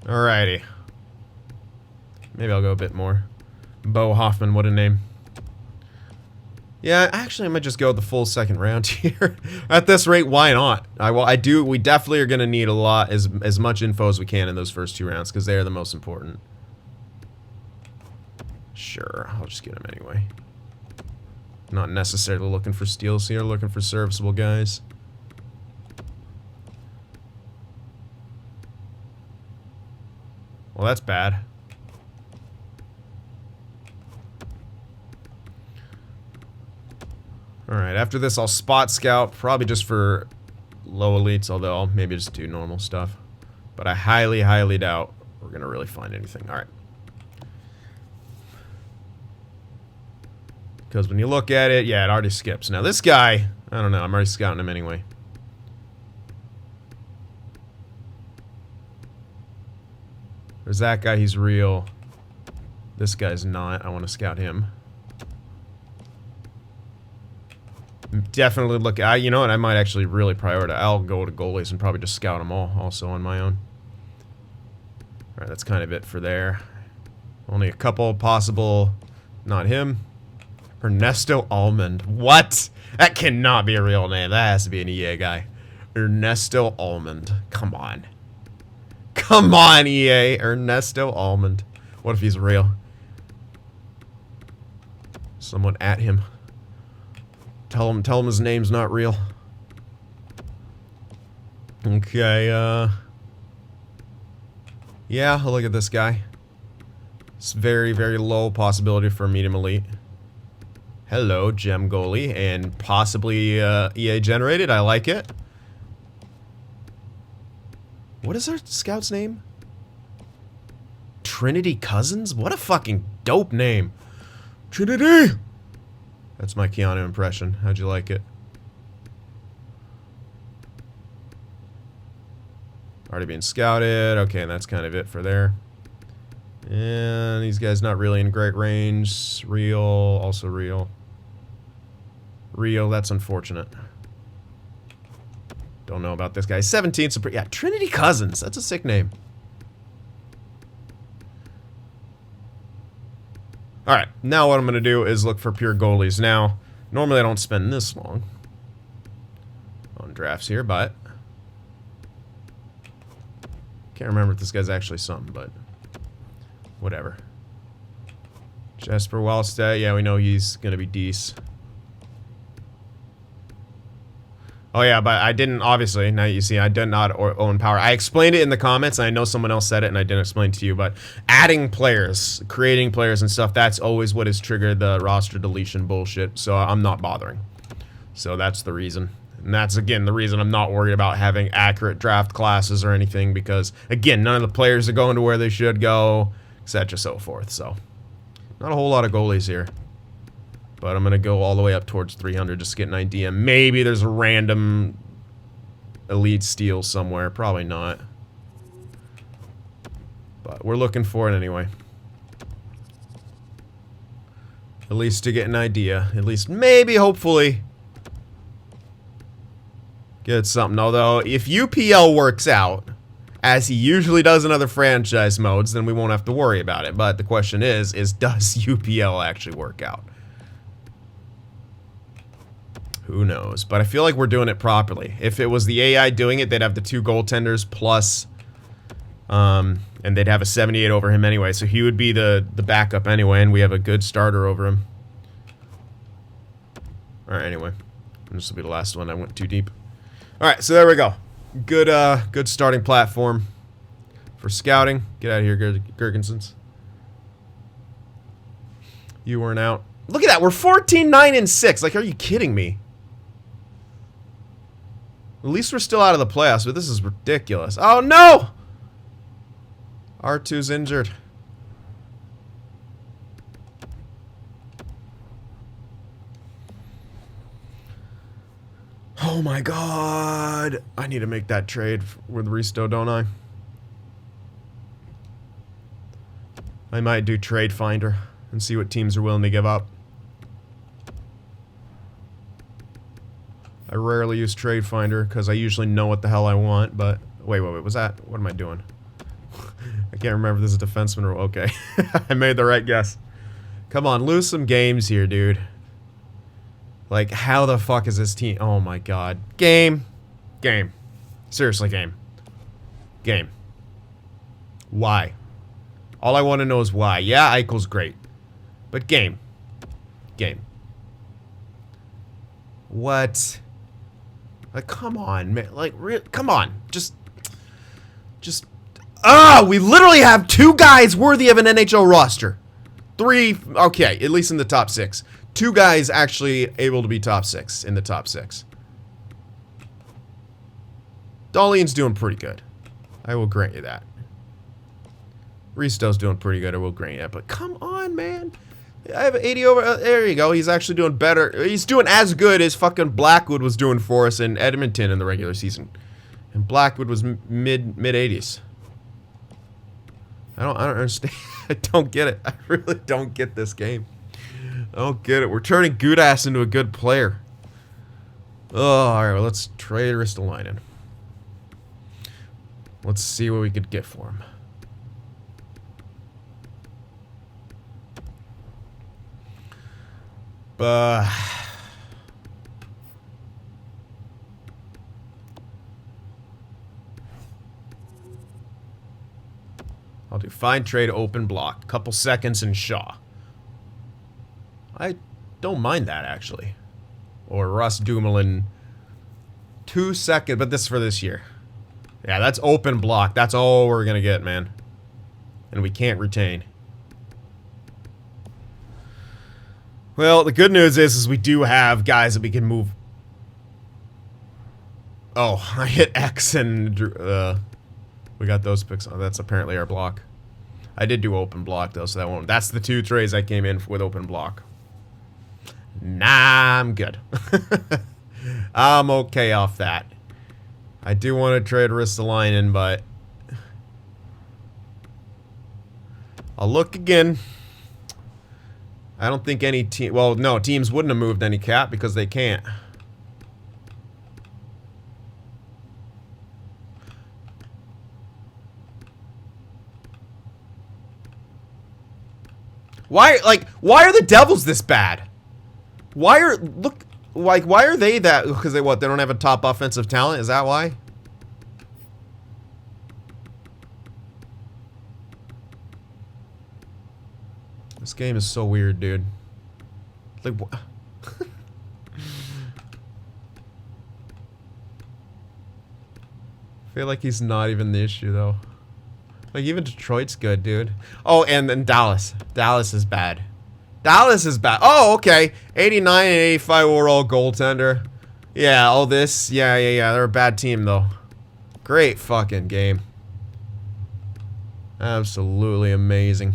Alrighty. Maybe I'll go a bit more. Bo Hoffman, what a name. Yeah, actually I might just go the full second round here. At this rate, why not? We definitely are going to need a lot, as much info as we can in those first 2 rounds, because they are the most important. Sure, I'll just get them anyway. Not necessarily looking for steals here, looking for serviceable guys. Well, that's bad. Alright, after this I'll spot scout, probably just for low elites, although I'll maybe just do normal stuff. But I highly, highly doubt we're going to really find anything. Alright. Because when you look at it, yeah, it already skips. Now this guy, I don't know, I'm already scouting him anyway. There's that guy, he's real. This guy's not, I want to scout him. Definitely look, you know what, I might actually really prioritize. I'll go to goalies and probably just scout them all, also on my own. Alright, that's kind of it for there. Only a couple possible, not him. Ernesto Almond. What? That cannot be a real name. That has to be an EA guy. Ernesto Almond. Come on. Come on, EA. Ernesto Almond. What if he's real? Someone at him. Tell him his name's not real. Okay, yeah, I'll look at this guy. It's very, very low possibility for a medium elite. Hello, gem goalie, and possibly EA generated. I like it. What is our scout's name? Trinity Cousins? What a fucking dope name. Trinity! That's my Keanu impression. How'd you like it? Already being scouted. Okay, and that's kind of it for there. And these guys not really in great range. Real, also real. Real, that's unfortunate. Don't know about this guy. 17, so yeah, Trinity Cousins. That's a sick name. Alright, now what I'm going to do is look for pure goalies. Now, normally I don't spend this long on drafts here, but can't remember if this guy's actually something, but whatever. Jesper Wallstedt, yeah, we know he's going to be decent. Oh yeah, but I didn't, obviously, now you see, I did not own power. I explained it in the comments, and I know someone else said it, and I didn't explain it to you, but adding players, creating players and stuff, that's always what has triggered the roster deletion bullshit, so I'm not bothering. So that's the reason. And that's, again, the reason I'm not worried about having accurate draft classes or anything, because, again, none of the players are going to where they should go, etc. so forth, so. Not a whole lot of goalies here. But I'm going to go all the way up towards 300 just to get an idea. Maybe there's a random elite steal somewhere. Probably not. But we're looking for it anyway. At least to get an idea. At least maybe, hopefully, get something. Although, if UPL works out, as he usually does in other franchise modes, then we won't have to worry about it. But the question is does UPL actually work out? Who knows? But I feel like we're doing it properly. If it was the AI doing it, they'd have the 2 goaltenders plus, and they'd have a 78 over him anyway. So he would be the backup anyway, and we have a good starter over him. All right, anyway, this will be the last one. I went too deep. All right, so there we go. Good starting platform for scouting. Get out of here, Gergensons. You weren't out. Look at that. We're 14-9-6. Like, are you kidding me? At least we're still out of the playoffs, but this is ridiculous. Oh, no! R2's injured. Oh, my God. I need to make that trade with Risto, don't I? I might do Trade Finder and see what teams are willing to give up. I rarely use Trade Finder because I usually know what the hell I want, but... Wait, was that? What am I doing? I can't remember if this is a defenseman or... Okay. I made the right guess. Come on, lose some games here, dude. Like, how the fuck is this team... Oh my god. Game. Game. Seriously, game. Game. Why? All I want to know is why. Yeah, Eichel's great. But game. Game. What? Like, come on, man. Like, come on. Just... we literally have 2 guys worthy of an NHL roster. 3, okay, at least in the top 6. 2 guys actually able to be top 6, in the top 6. Dahlian's doing pretty good. I will grant you that. Risto's doing pretty good, I will grant you that. But come on, man. I have 80 over... there you go. He's actually doing better. He's doing as good as fucking Blackwood was doing for us in Edmonton in the regular season. And Blackwood was mid-80s. I don't understand. I don't get it. I really don't get this game. I don't get it. We're turning Gudas into a good player. Oh, alright. Well, let's trade Ristolainen. Let's see what we could get for him. I'll do find trade open block. Couple seconds and Shaw. I don't mind that actually. Or Russ Dumoulin. 2 seconds, but this is for this year. Yeah, that's open block. That's all we're gonna get, man. And we can't retain. Well, the good news is we do have guys that we can move. Oh, I hit X and we got those picks. Oh, that's apparently our block. I did do open block though, so that won't. That's the 2 trades I came in with open block. Nah, I'm good. I'm okay off that. I do want to trade Ristolainen, but I'll look again. I don't think any team... Well, no, teams wouldn't have moved any cap because they can't. Why are the Devils this bad? Why are... Look... Like, why are they that... Because they what? They don't have a top offensive talent? Is that why? This game is so weird, dude. Like, what? I feel like he's not even the issue, though. Like, even Detroit's good, dude. Oh, and then Dallas. Dallas is bad. Dallas is bad. Oh, okay. 89 and 85 overall goaltender. Yeah, all this. Yeah. They're a bad team, though. Great fucking game. Absolutely amazing.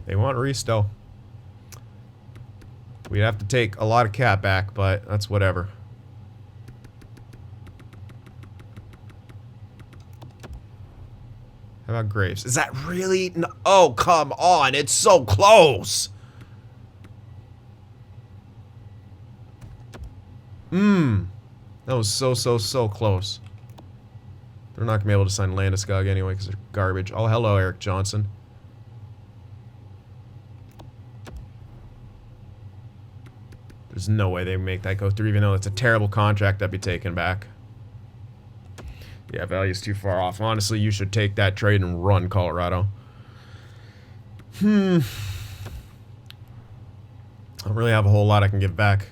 They want Risto. We'd have to take a lot of cap back, but that's whatever. How about Graves? Is that really? No, oh, come on. It's so close. That was so close. They're not going to be able to sign Landeskog anyway because they're garbage. Oh, hello, Eric Johnson. There's no way they make that go through, even though it's a terrible contract that'd be taken back. Yeah, value's too far off. Honestly, you should take that trade and run, Colorado. I don't really have a whole lot I can give back.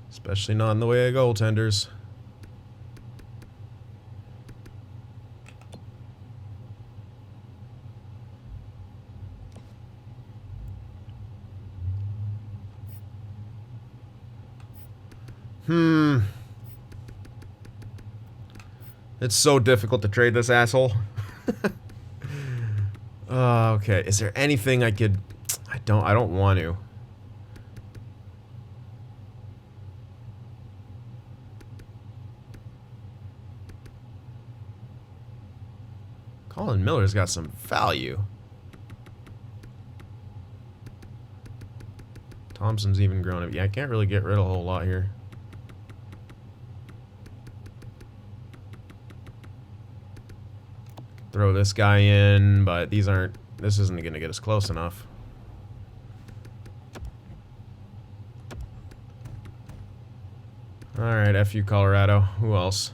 Especially not in the way of goaltenders. It's so difficult to trade this asshole. Okay, is there anything I could... I don't want to. Colin Miller's got some value. Thompson's even grown up. Yeah, I can't really get rid of a whole lot here. Throw this guy in, but these aren't... This isn't going to get us close enough. Alright, F you, Colorado. Who else?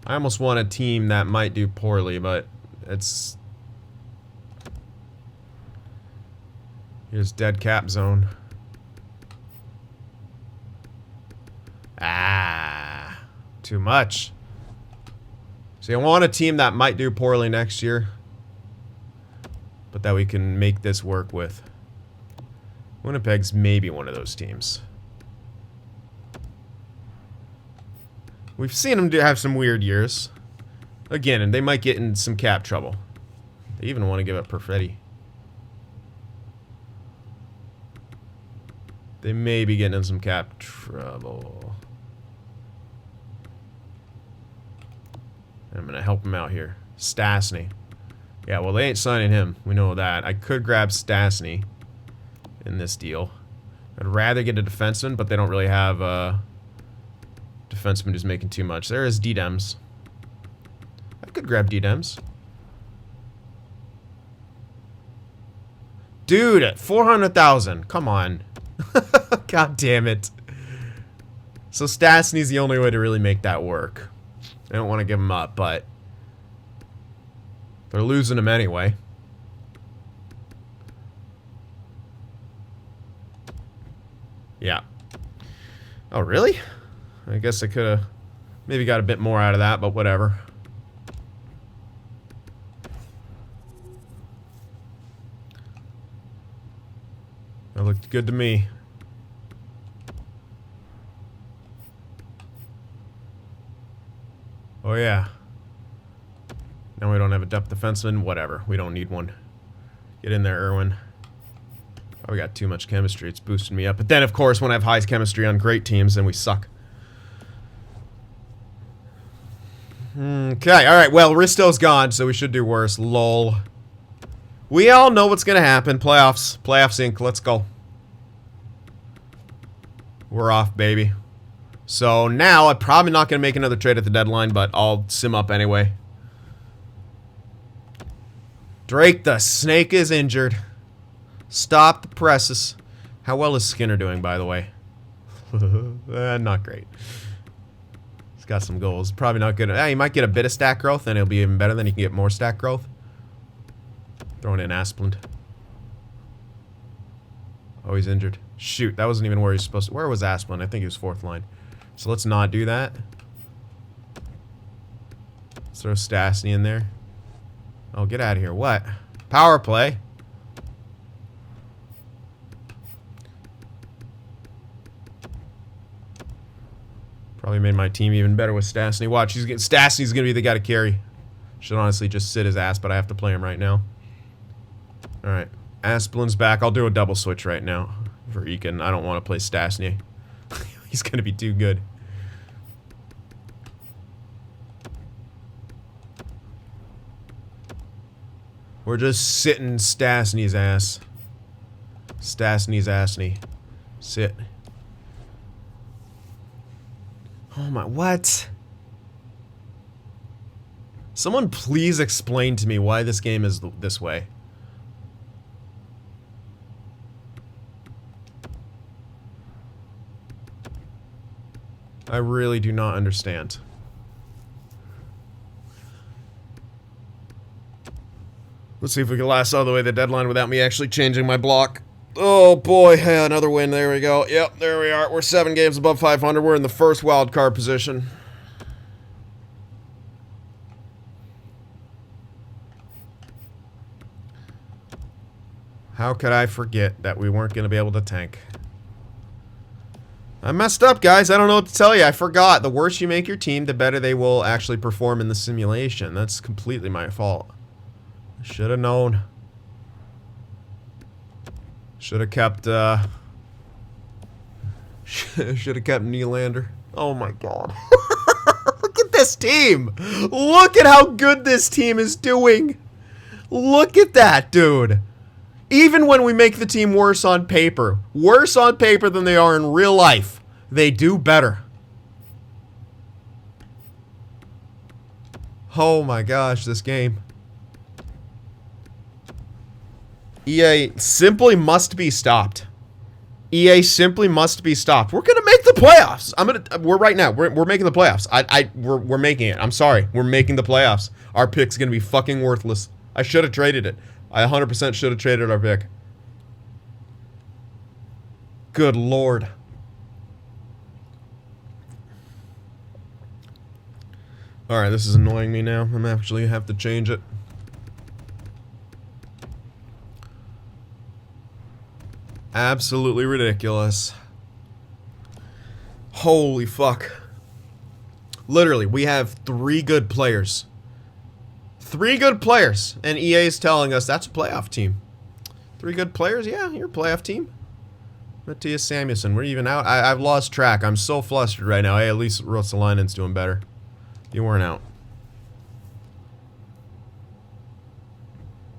I almost want a team that might do poorly, but it's... Here's dead cap zone. Ah, too much. See, I want a team that might do poorly next year, but that we can make this work with. Winnipeg's maybe one of those teams. We've seen them have some weird years. Again, and they might get in some cap trouble. They even want to give up Perfetti. They may be getting in some cap trouble. I'm going to help him out here. Stastny. Yeah, well, they ain't signing him. We know that. I could grab Stastny in this deal. I'd rather get a defenseman, but they don't really have a defenseman who's making too much. There is D-Dems. I could grab D-Dems. Dude, at 400,000. Come on. God damn it. So Stastny's the only way to really make that work. I don't want to give him up, but they're losing him anyway. Yeah. Oh, really? I guess I could have maybe got a bit more out of that, but whatever. That looked good to me. Oh, yeah. Now we don't have a depth defenseman. Whatever. We don't need one. Get in there, Irwin. Oh, we got too much chemistry. It's boosting me up. But then, of course, when I have high chemistry on great teams, then we suck. Okay, alright. Well, Risto's gone, so we should do worse. Lol. We all know what's going to happen. Playoffs. Playoffs Inc. Let's go. We're off, baby. So now, I'm probably not going to make another trade at the deadline, but I'll sim up anyway. Drake the Snake is injured. Stop the presses. How well is Skinner doing, by the way? Not great. He's got some goals. Probably not good. He might get a bit of stat growth, and it'll be even better. Then he can get more stat growth. Throwing in Asplund. Oh, he's injured. Shoot, that wasn't even where he's supposed to... Where was Asplund? I think he was fourth line. So let's not do that. Let's throw Stastny in there. Oh, get out of here. What? Power play? Probably made my team even better with Stastny. Watch, Stastny's going to be the guy to carry. Should honestly just sit his ass, but I have to play him right now. Alright. Asplund's back. I'll do a double switch right now for Eakin. I don't want to play Stastny. He's going to be too good. We're just sitting Stastny's ass. Stastny's Asney. Sit. Oh my, what? Someone please explain to me why this game is this way. I really do not understand. Let's see if we can last all the way to the deadline without me actually changing my block. Oh boy, hey, another win. There we go. Yep, there we are. We're 7 games above 500. We're in the first wild card position. How could I forget that we weren't going to be able to tank? I messed up, guys. I don't know what to tell you. I forgot. The worse you make your team, the better they will actually perform in the simulation. That's completely my fault. Should have known. Should have kept, should have kept Nylander. Oh my god. Look at this team! Look at how good this team is doing! Look at that, dude! Even when we make the team worse on paper than they are in real life, they do better. Oh my gosh, this game. EA simply must be stopped. EA simply must be stopped. We're gonna make the playoffs. We're right now. We're making the playoffs. We're making it. I'm sorry. We're making the playoffs. Our pick's gonna be fucking worthless. I should have traded it. I 100% should have traded our pick. Good lord. Alright, this is annoying me now. I'm actually have to change it. Absolutely ridiculous. Holy fuck. Literally, we have 3 good players. 3 good players. And EA is telling us that's a playoff team. 3 good players? Yeah, you're a playoff team. Matthias Samuelsson, we're even out. I've lost track. I'm so flustered right now. Hey, at least Ruotsalainen's doing better. You weren't out.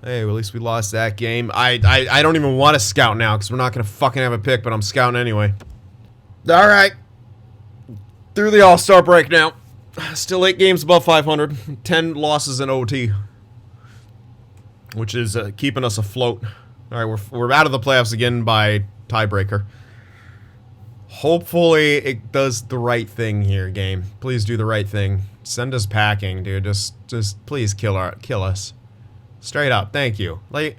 Hey, well, at least we lost that game. I don't even want to scout now because we're not going to fucking have a pick, but I'm scouting anyway. Alright. Through the All-Star break now. Still 8 games above 500. 10 losses in OT. Which is keeping us afloat. Alright, we're out of the playoffs again by tiebreaker. Hopefully it does the right thing here, game. Please do the right thing. Send us packing, dude. Just please kill us. Straight up, thank you. Like,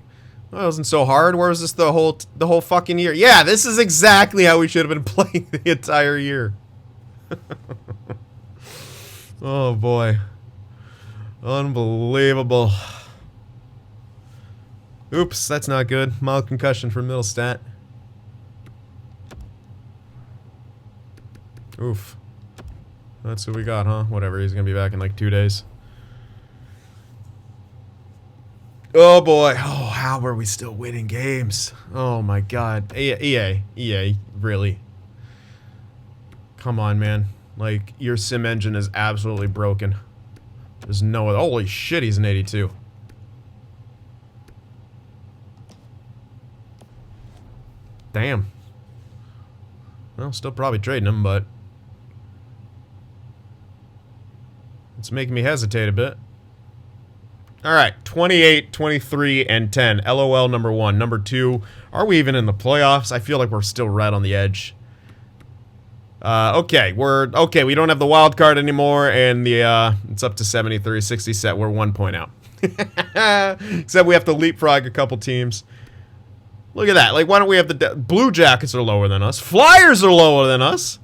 well, it wasn't so hard. Where was this the whole fucking year? Yeah, this is exactly how we should have been playing the entire year. Oh boy. Unbelievable. Oops, that's not good. Mild concussion from Middlestat. Oof. That's what we got, huh? Whatever, he's gonna be back in like 2 days. Oh boy. Oh, how are we still winning games? Oh my god. EA, really? Come on, man. Like, your sim engine is absolutely broken. There's no other. Holy shit, he's an 82. Damn. Well, still probably trading him, but it's making me hesitate a bit. Alright, 28, 23, and 10. LOL number 1. Number 2, are we even in the playoffs? I feel like we're still right on the edge. Okay, we don't have the wild card anymore, and the, it's up to 73, 60 set. We're 1 point out. Except we have to leapfrog a couple teams. Look at that. Like, why don't we have the Blue Jackets are lower than us. Flyers are lower than us.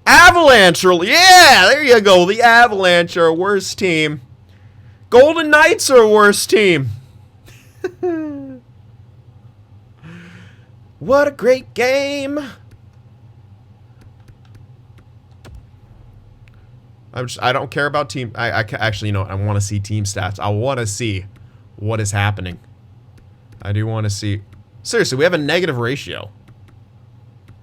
Avalanche are, yeah, there you go. The Avalanche are a worse team. Golden Knights are a worse team. What a great game. I don't care about team. I actually, you know, I want to see team stats. I want to see what is happening. I do want to see. Seriously, we have a negative ratio.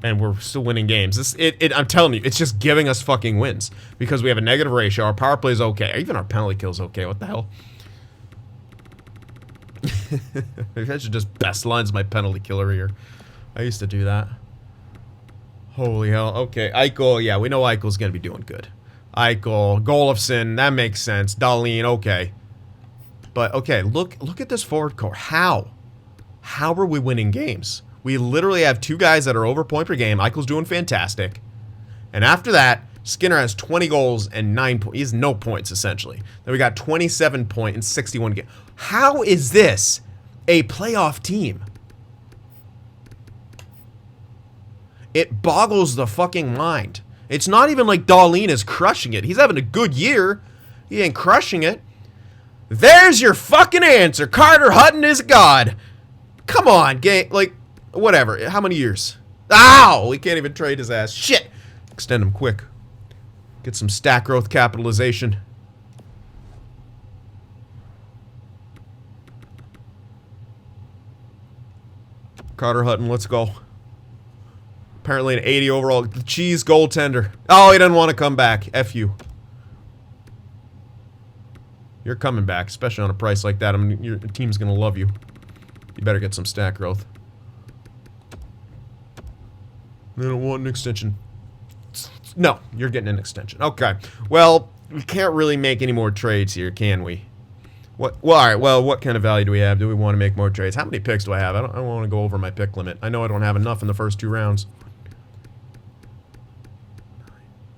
And we're still winning games. I'm telling you, it's just giving us fucking wins. Because we have a negative ratio, our power play is okay. Even our penalty kill is okay, what the hell? Maybe I should just best lines my penalty killer here. I used to do that. Holy hell. Okay, Eichel. Yeah, we know Eichel's going to be doing good. Eichel, Golofsson, that makes sense. Dahlin, okay. But, okay, look at this forward core. How? How are we winning games? We literally have 2 guys that are over point per game. Eichel's doing fantastic. And after that, Skinner has 20 goals and 9 points. He has no points, essentially. Then we got 27 points in 61 games. How is this a playoff team? It boggles the fucking mind. It's not even like Dahlin is crushing it. He's having a good year. He ain't crushing it. There's your fucking answer. Carter Hutton is God. Come on, game. Like, whatever. How many years? Ow! We can't even trade his ass. Shit! Extend him quick. Get some stat growth capitalization. Carter Hutton, let's go. Apparently an 80 overall. The cheese goaltender. Oh, he doesn't want to come back. F you. You're coming back, especially on a price like that. I mean, your team's going to love you. You better get some stat growth. They don't want an extension. No, you're getting an extension. Okay. Well, we can't really make any more trades here, can we? What? Well, all right. Well, what kind of value do we have? Do we want to make more trades? How many picks do I have? I don't want to go over my pick limit. I know I don't have enough in the first 2 rounds.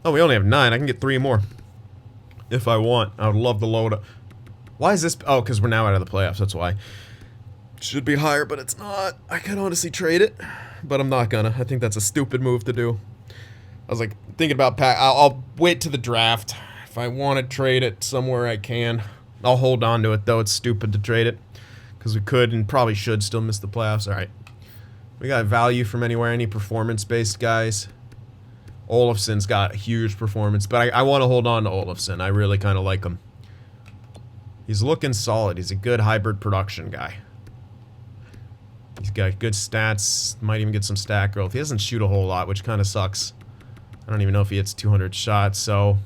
Oh, we only have 9. I can get 3 more. If I want. I would love to load up. Why is this? Oh, because we're now out of the playoffs. That's why. Should be higher, but it's not. I could honestly trade it, but I'm not gonna. I think that's a stupid move to do. I was like thinking about I'll wait to the draft. If I want to trade it somewhere, I can. I'll hold on to it, though. It's stupid to trade it because we could and probably should still miss the playoffs. All right. We got value from anywhere. Any performance-based guys? Olofsson's got a huge performance, but I want to hold on to Olofsson. I really kind of like him. He's looking solid. He's a good hybrid production guy. He's got good stats. Might even get some stat growth. He doesn't shoot a whole lot, which kind of sucks. I don't even know if he hits 200 shots, so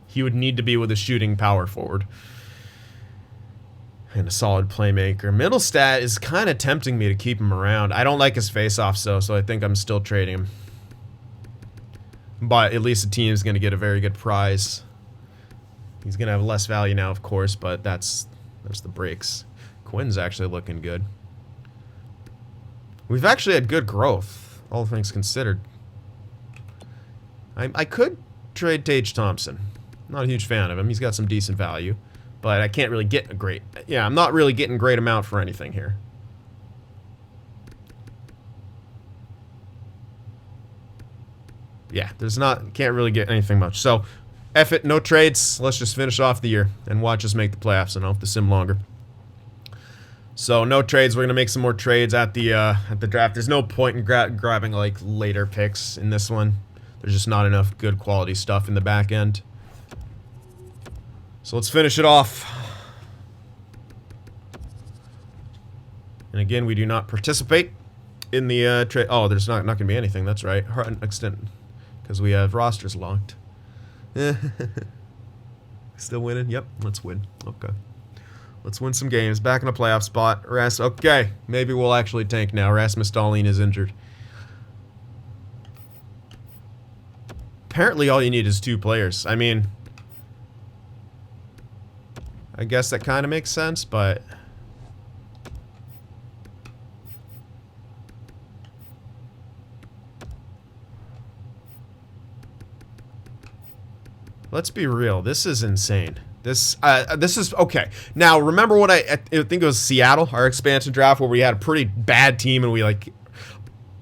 he would need to be with a shooting power forward. And a solid playmaker. Middle stat is kind of tempting me to keep him around. I don't like his face-offs, though, so I think I'm still trading him. But at least the team is going to get a very good prize. He's going to have less value now, of course, but that's the breaks. Quinn's actually looking good. We've actually had good growth, all things considered. I could trade Tage Thompson. Not a huge fan of him. He's got some decent value. But I can't really get a great... Yeah, I'm not really getting a great amount for anything here. Yeah, there's not... Can't really get anything much. So, F it, no trades. Let's just finish off the year and watch us make the playoffs, and I'll have to sim longer. So, no trades. We're going to make some more trades at the draft. There's no point in grabbing, like, later picks in this one. There's just not enough good quality stuff in the back end. So let's finish it off. And again, we do not participate in the trade. Oh, there's not going to be anything. That's right. Extent, because we have rosters locked. Still winning? Yep, let's win. Okay. Let's win some games. Back in a playoff spot. Okay, maybe we'll actually tank now. Rasmus Dahlin is injured. Apparently all you need is 2 players. I mean... I guess that kind of makes sense, but... Let's be real. This is insane. This is... Okay. Now, remember what I think it was Seattle, our expansion draft, where we had a pretty bad team and we, like...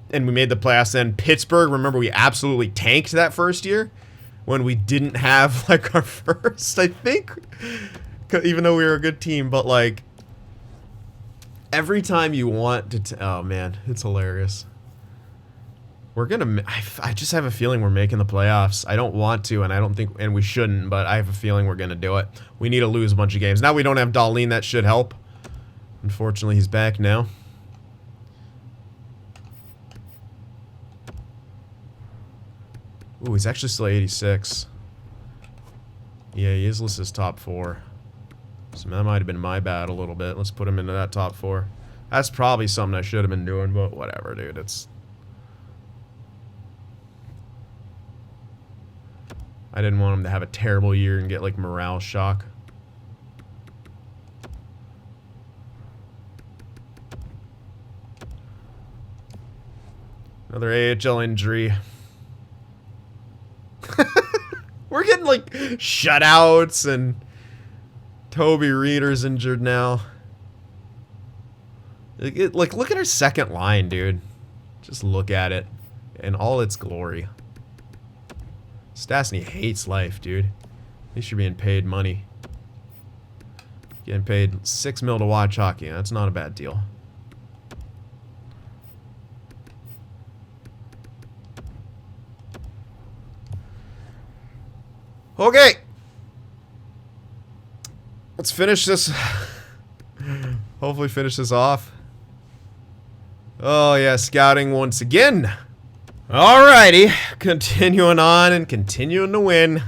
And we made the playoffs then. Pittsburgh, remember we absolutely tanked that first year? When we didn't have, like, our first, I think... Even though we were a good team, but like every time you want to oh man, it's hilarious. We're gonna I just have a feeling we're making the playoffs. I don't want to, and I don't think, and we shouldn't, but I have a feeling we're gonna do it. We need to lose a bunch of games. Now we don't have Dahlin, that should help. Unfortunately, he's back now. Ooh, he's actually still 86. Yeah, he is listed as top 4. So that might have been my bad a little bit. Let's put him into that top 4. That's probably something I should have been doing, but whatever, dude. I didn't want him to have a terrible year and get, like, morale shock. Another AHL injury. We're getting, like, shutouts, and Toby Reeder's injured now. Like, look at our second line, dude. Just look at it in all its glory. Stastny hates life, dude. He should be being paid money. Getting paid $6 million to watch hockey. That's not a bad deal. Okay. Let's finish this. Hopefully finish this off. Oh yeah, scouting once again. Alrighty. Continuing on and continuing to win.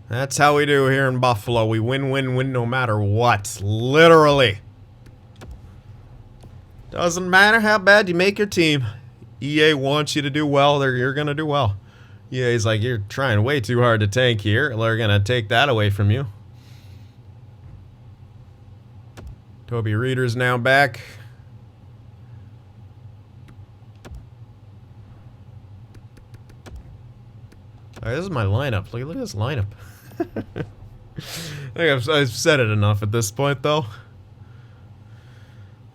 That's how we do here in Buffalo. We win, win, win no matter what. Literally. Doesn't matter how bad you make your team. EA wants you to do well, you're going to do well. EA's like, you're trying way too hard to tank here. They're going to take that away from you. Toby Reeder's now back. Alright, this is my lineup. Look at this lineup. I think I've said it enough at this point, though.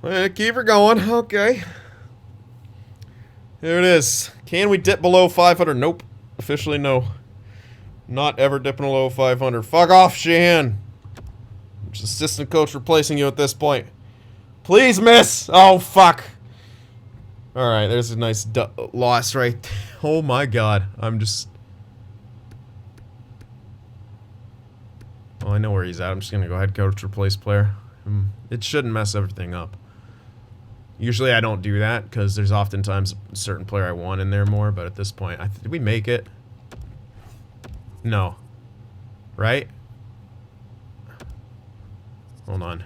Keep her going. Okay. Here it is. Can we dip below 500? Nope. Officially, no. Not ever dipping below 500. Fuck off, Sheehan. Just assistant coach replacing you at this point. Please, miss. Oh, fuck. Alright, there's a nice loss right there. Oh, my God. I'm just... Oh, I know where he's at. I'm just going to go head coach, replace player. It shouldn't mess everything up. Usually I don't do that because there's oftentimes a certain player I want in there more, but at this point, did we make it? No. Right? Hold on.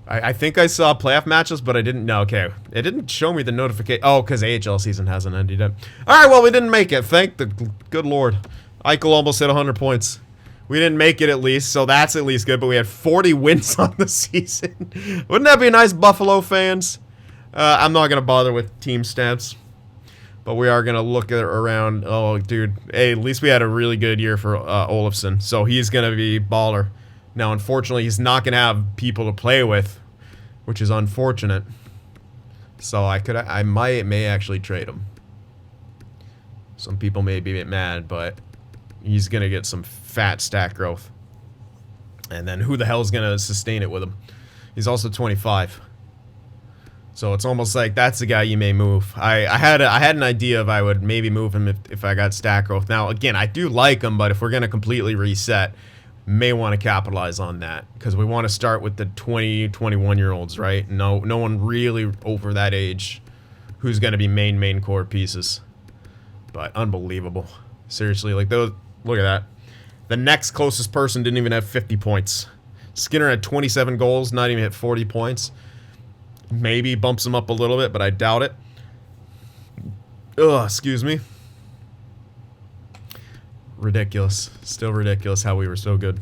I think I saw playoff matches, but I didn't know. Okay, it didn't show me the notification. Oh, because AHL season hasn't ended yet. Alright, well, we didn't make it. Thank the good Lord. Eichel almost hit 100 points. We didn't make it at least, so that's at least good, but we had 40 wins on the season. Wouldn't that be nice, Buffalo fans? I'm not going to bother with team stats, but we are going to look at around. Oh, dude. Hey, at least we had a really good year for Olofsson, so he's going to be baller. Now, unfortunately, he's not going to have people to play with, which is unfortunate. So I may actually trade him. Some people may be a bit mad, but he's going to get some fat stat growth. And then who the hell is going to sustain it with him? He's also 25. So it's almost like that's the guy you may move. I had an idea of I would maybe move him if I got stat growth. Now, again, I do like him, but if we're going to completely reset, may want to capitalize on that because we want to start with the 20, 21-year-olds, right? No one really over that age who's going to be main core pieces. But unbelievable. Seriously, like those. Look at that. The next closest person didn't even have 50 points. Skinner had 27 goals, not even hit 40 points. Maybe bumps him up a little bit, but I doubt it. Ugh, excuse me. Ridiculous. Still ridiculous how we were so good.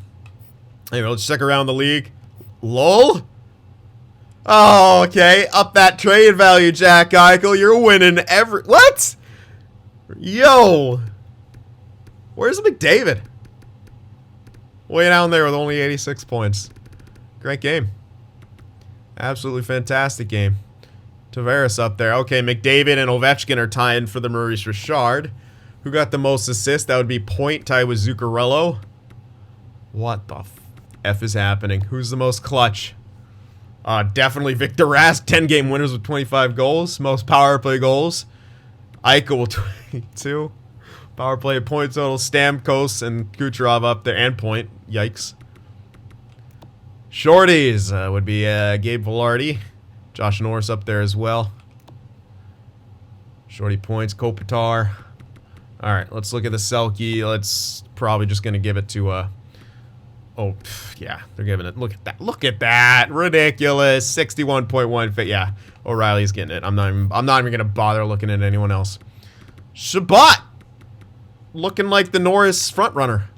Anyway, let's check around the league. LOL? Oh, okay. Up that trade value, Jack Eichel. You're winning every... What? Yo. Where's McDavid? Way down there with only 86 points. Great game. Absolutely fantastic game. Tavares up there. Okay, McDavid and Ovechkin are tying for the Maurice Richard. Who got the most assists? That would be Point tied with Zuccarello. What the F is happening? Who's the most clutch? Definitely Victor Rask. 10-game winners with 25 goals. Most power play goals. Eichel with 22. Power play point total. Stamkos and Kucherov up there. And Point. Yikes. Shorties would be Gabe Velarde. Josh Norris up there as well. Shorty points, Kopitar. Alright, let's look at the Selke. Let's probably just going to give it to, oh, yeah, they're giving it. Look at that. Look at that. Ridiculous. 61.1 fit. Yeah, O'Reilly's getting it. I'm not even going to bother looking at anyone else. Shabbat! Looking like the Norris front runner.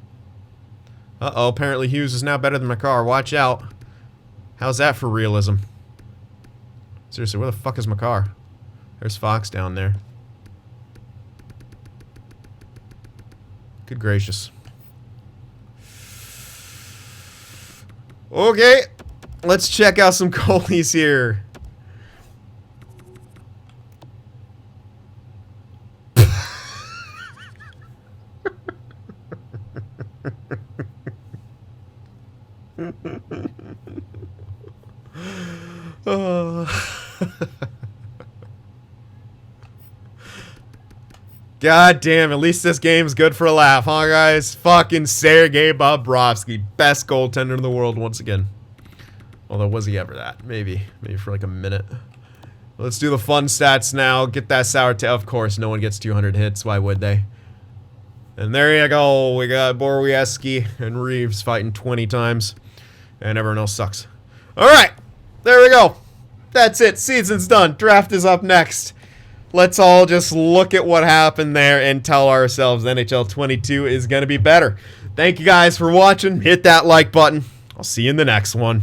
Uh-oh, apparently Hughes is now better than Makar. Watch out. How's that for realism? Seriously, where the fuck is Makar? There's Fox down there. Good gracious. Okay, let's check out some goalies here. God damn, at least this game's good for a laugh, huh, guys? Fucking Sergei Bobrovsky, best goaltender in the world once again. Although, was he ever that? Maybe for like a minute. Let's do the fun stats now. Get that sour tail. Of course, no one gets 200 hits. Why would they? And there you go. We got Borowieski and Reeves fighting 20 times. And everyone else sucks. Alright. There we go. That's it. Season's done. Draft is up next. Let's all just look at what happened there and tell ourselves NHL 22 is going to be better. Thank you guys for watching. Hit that like button. I'll see you in the next one.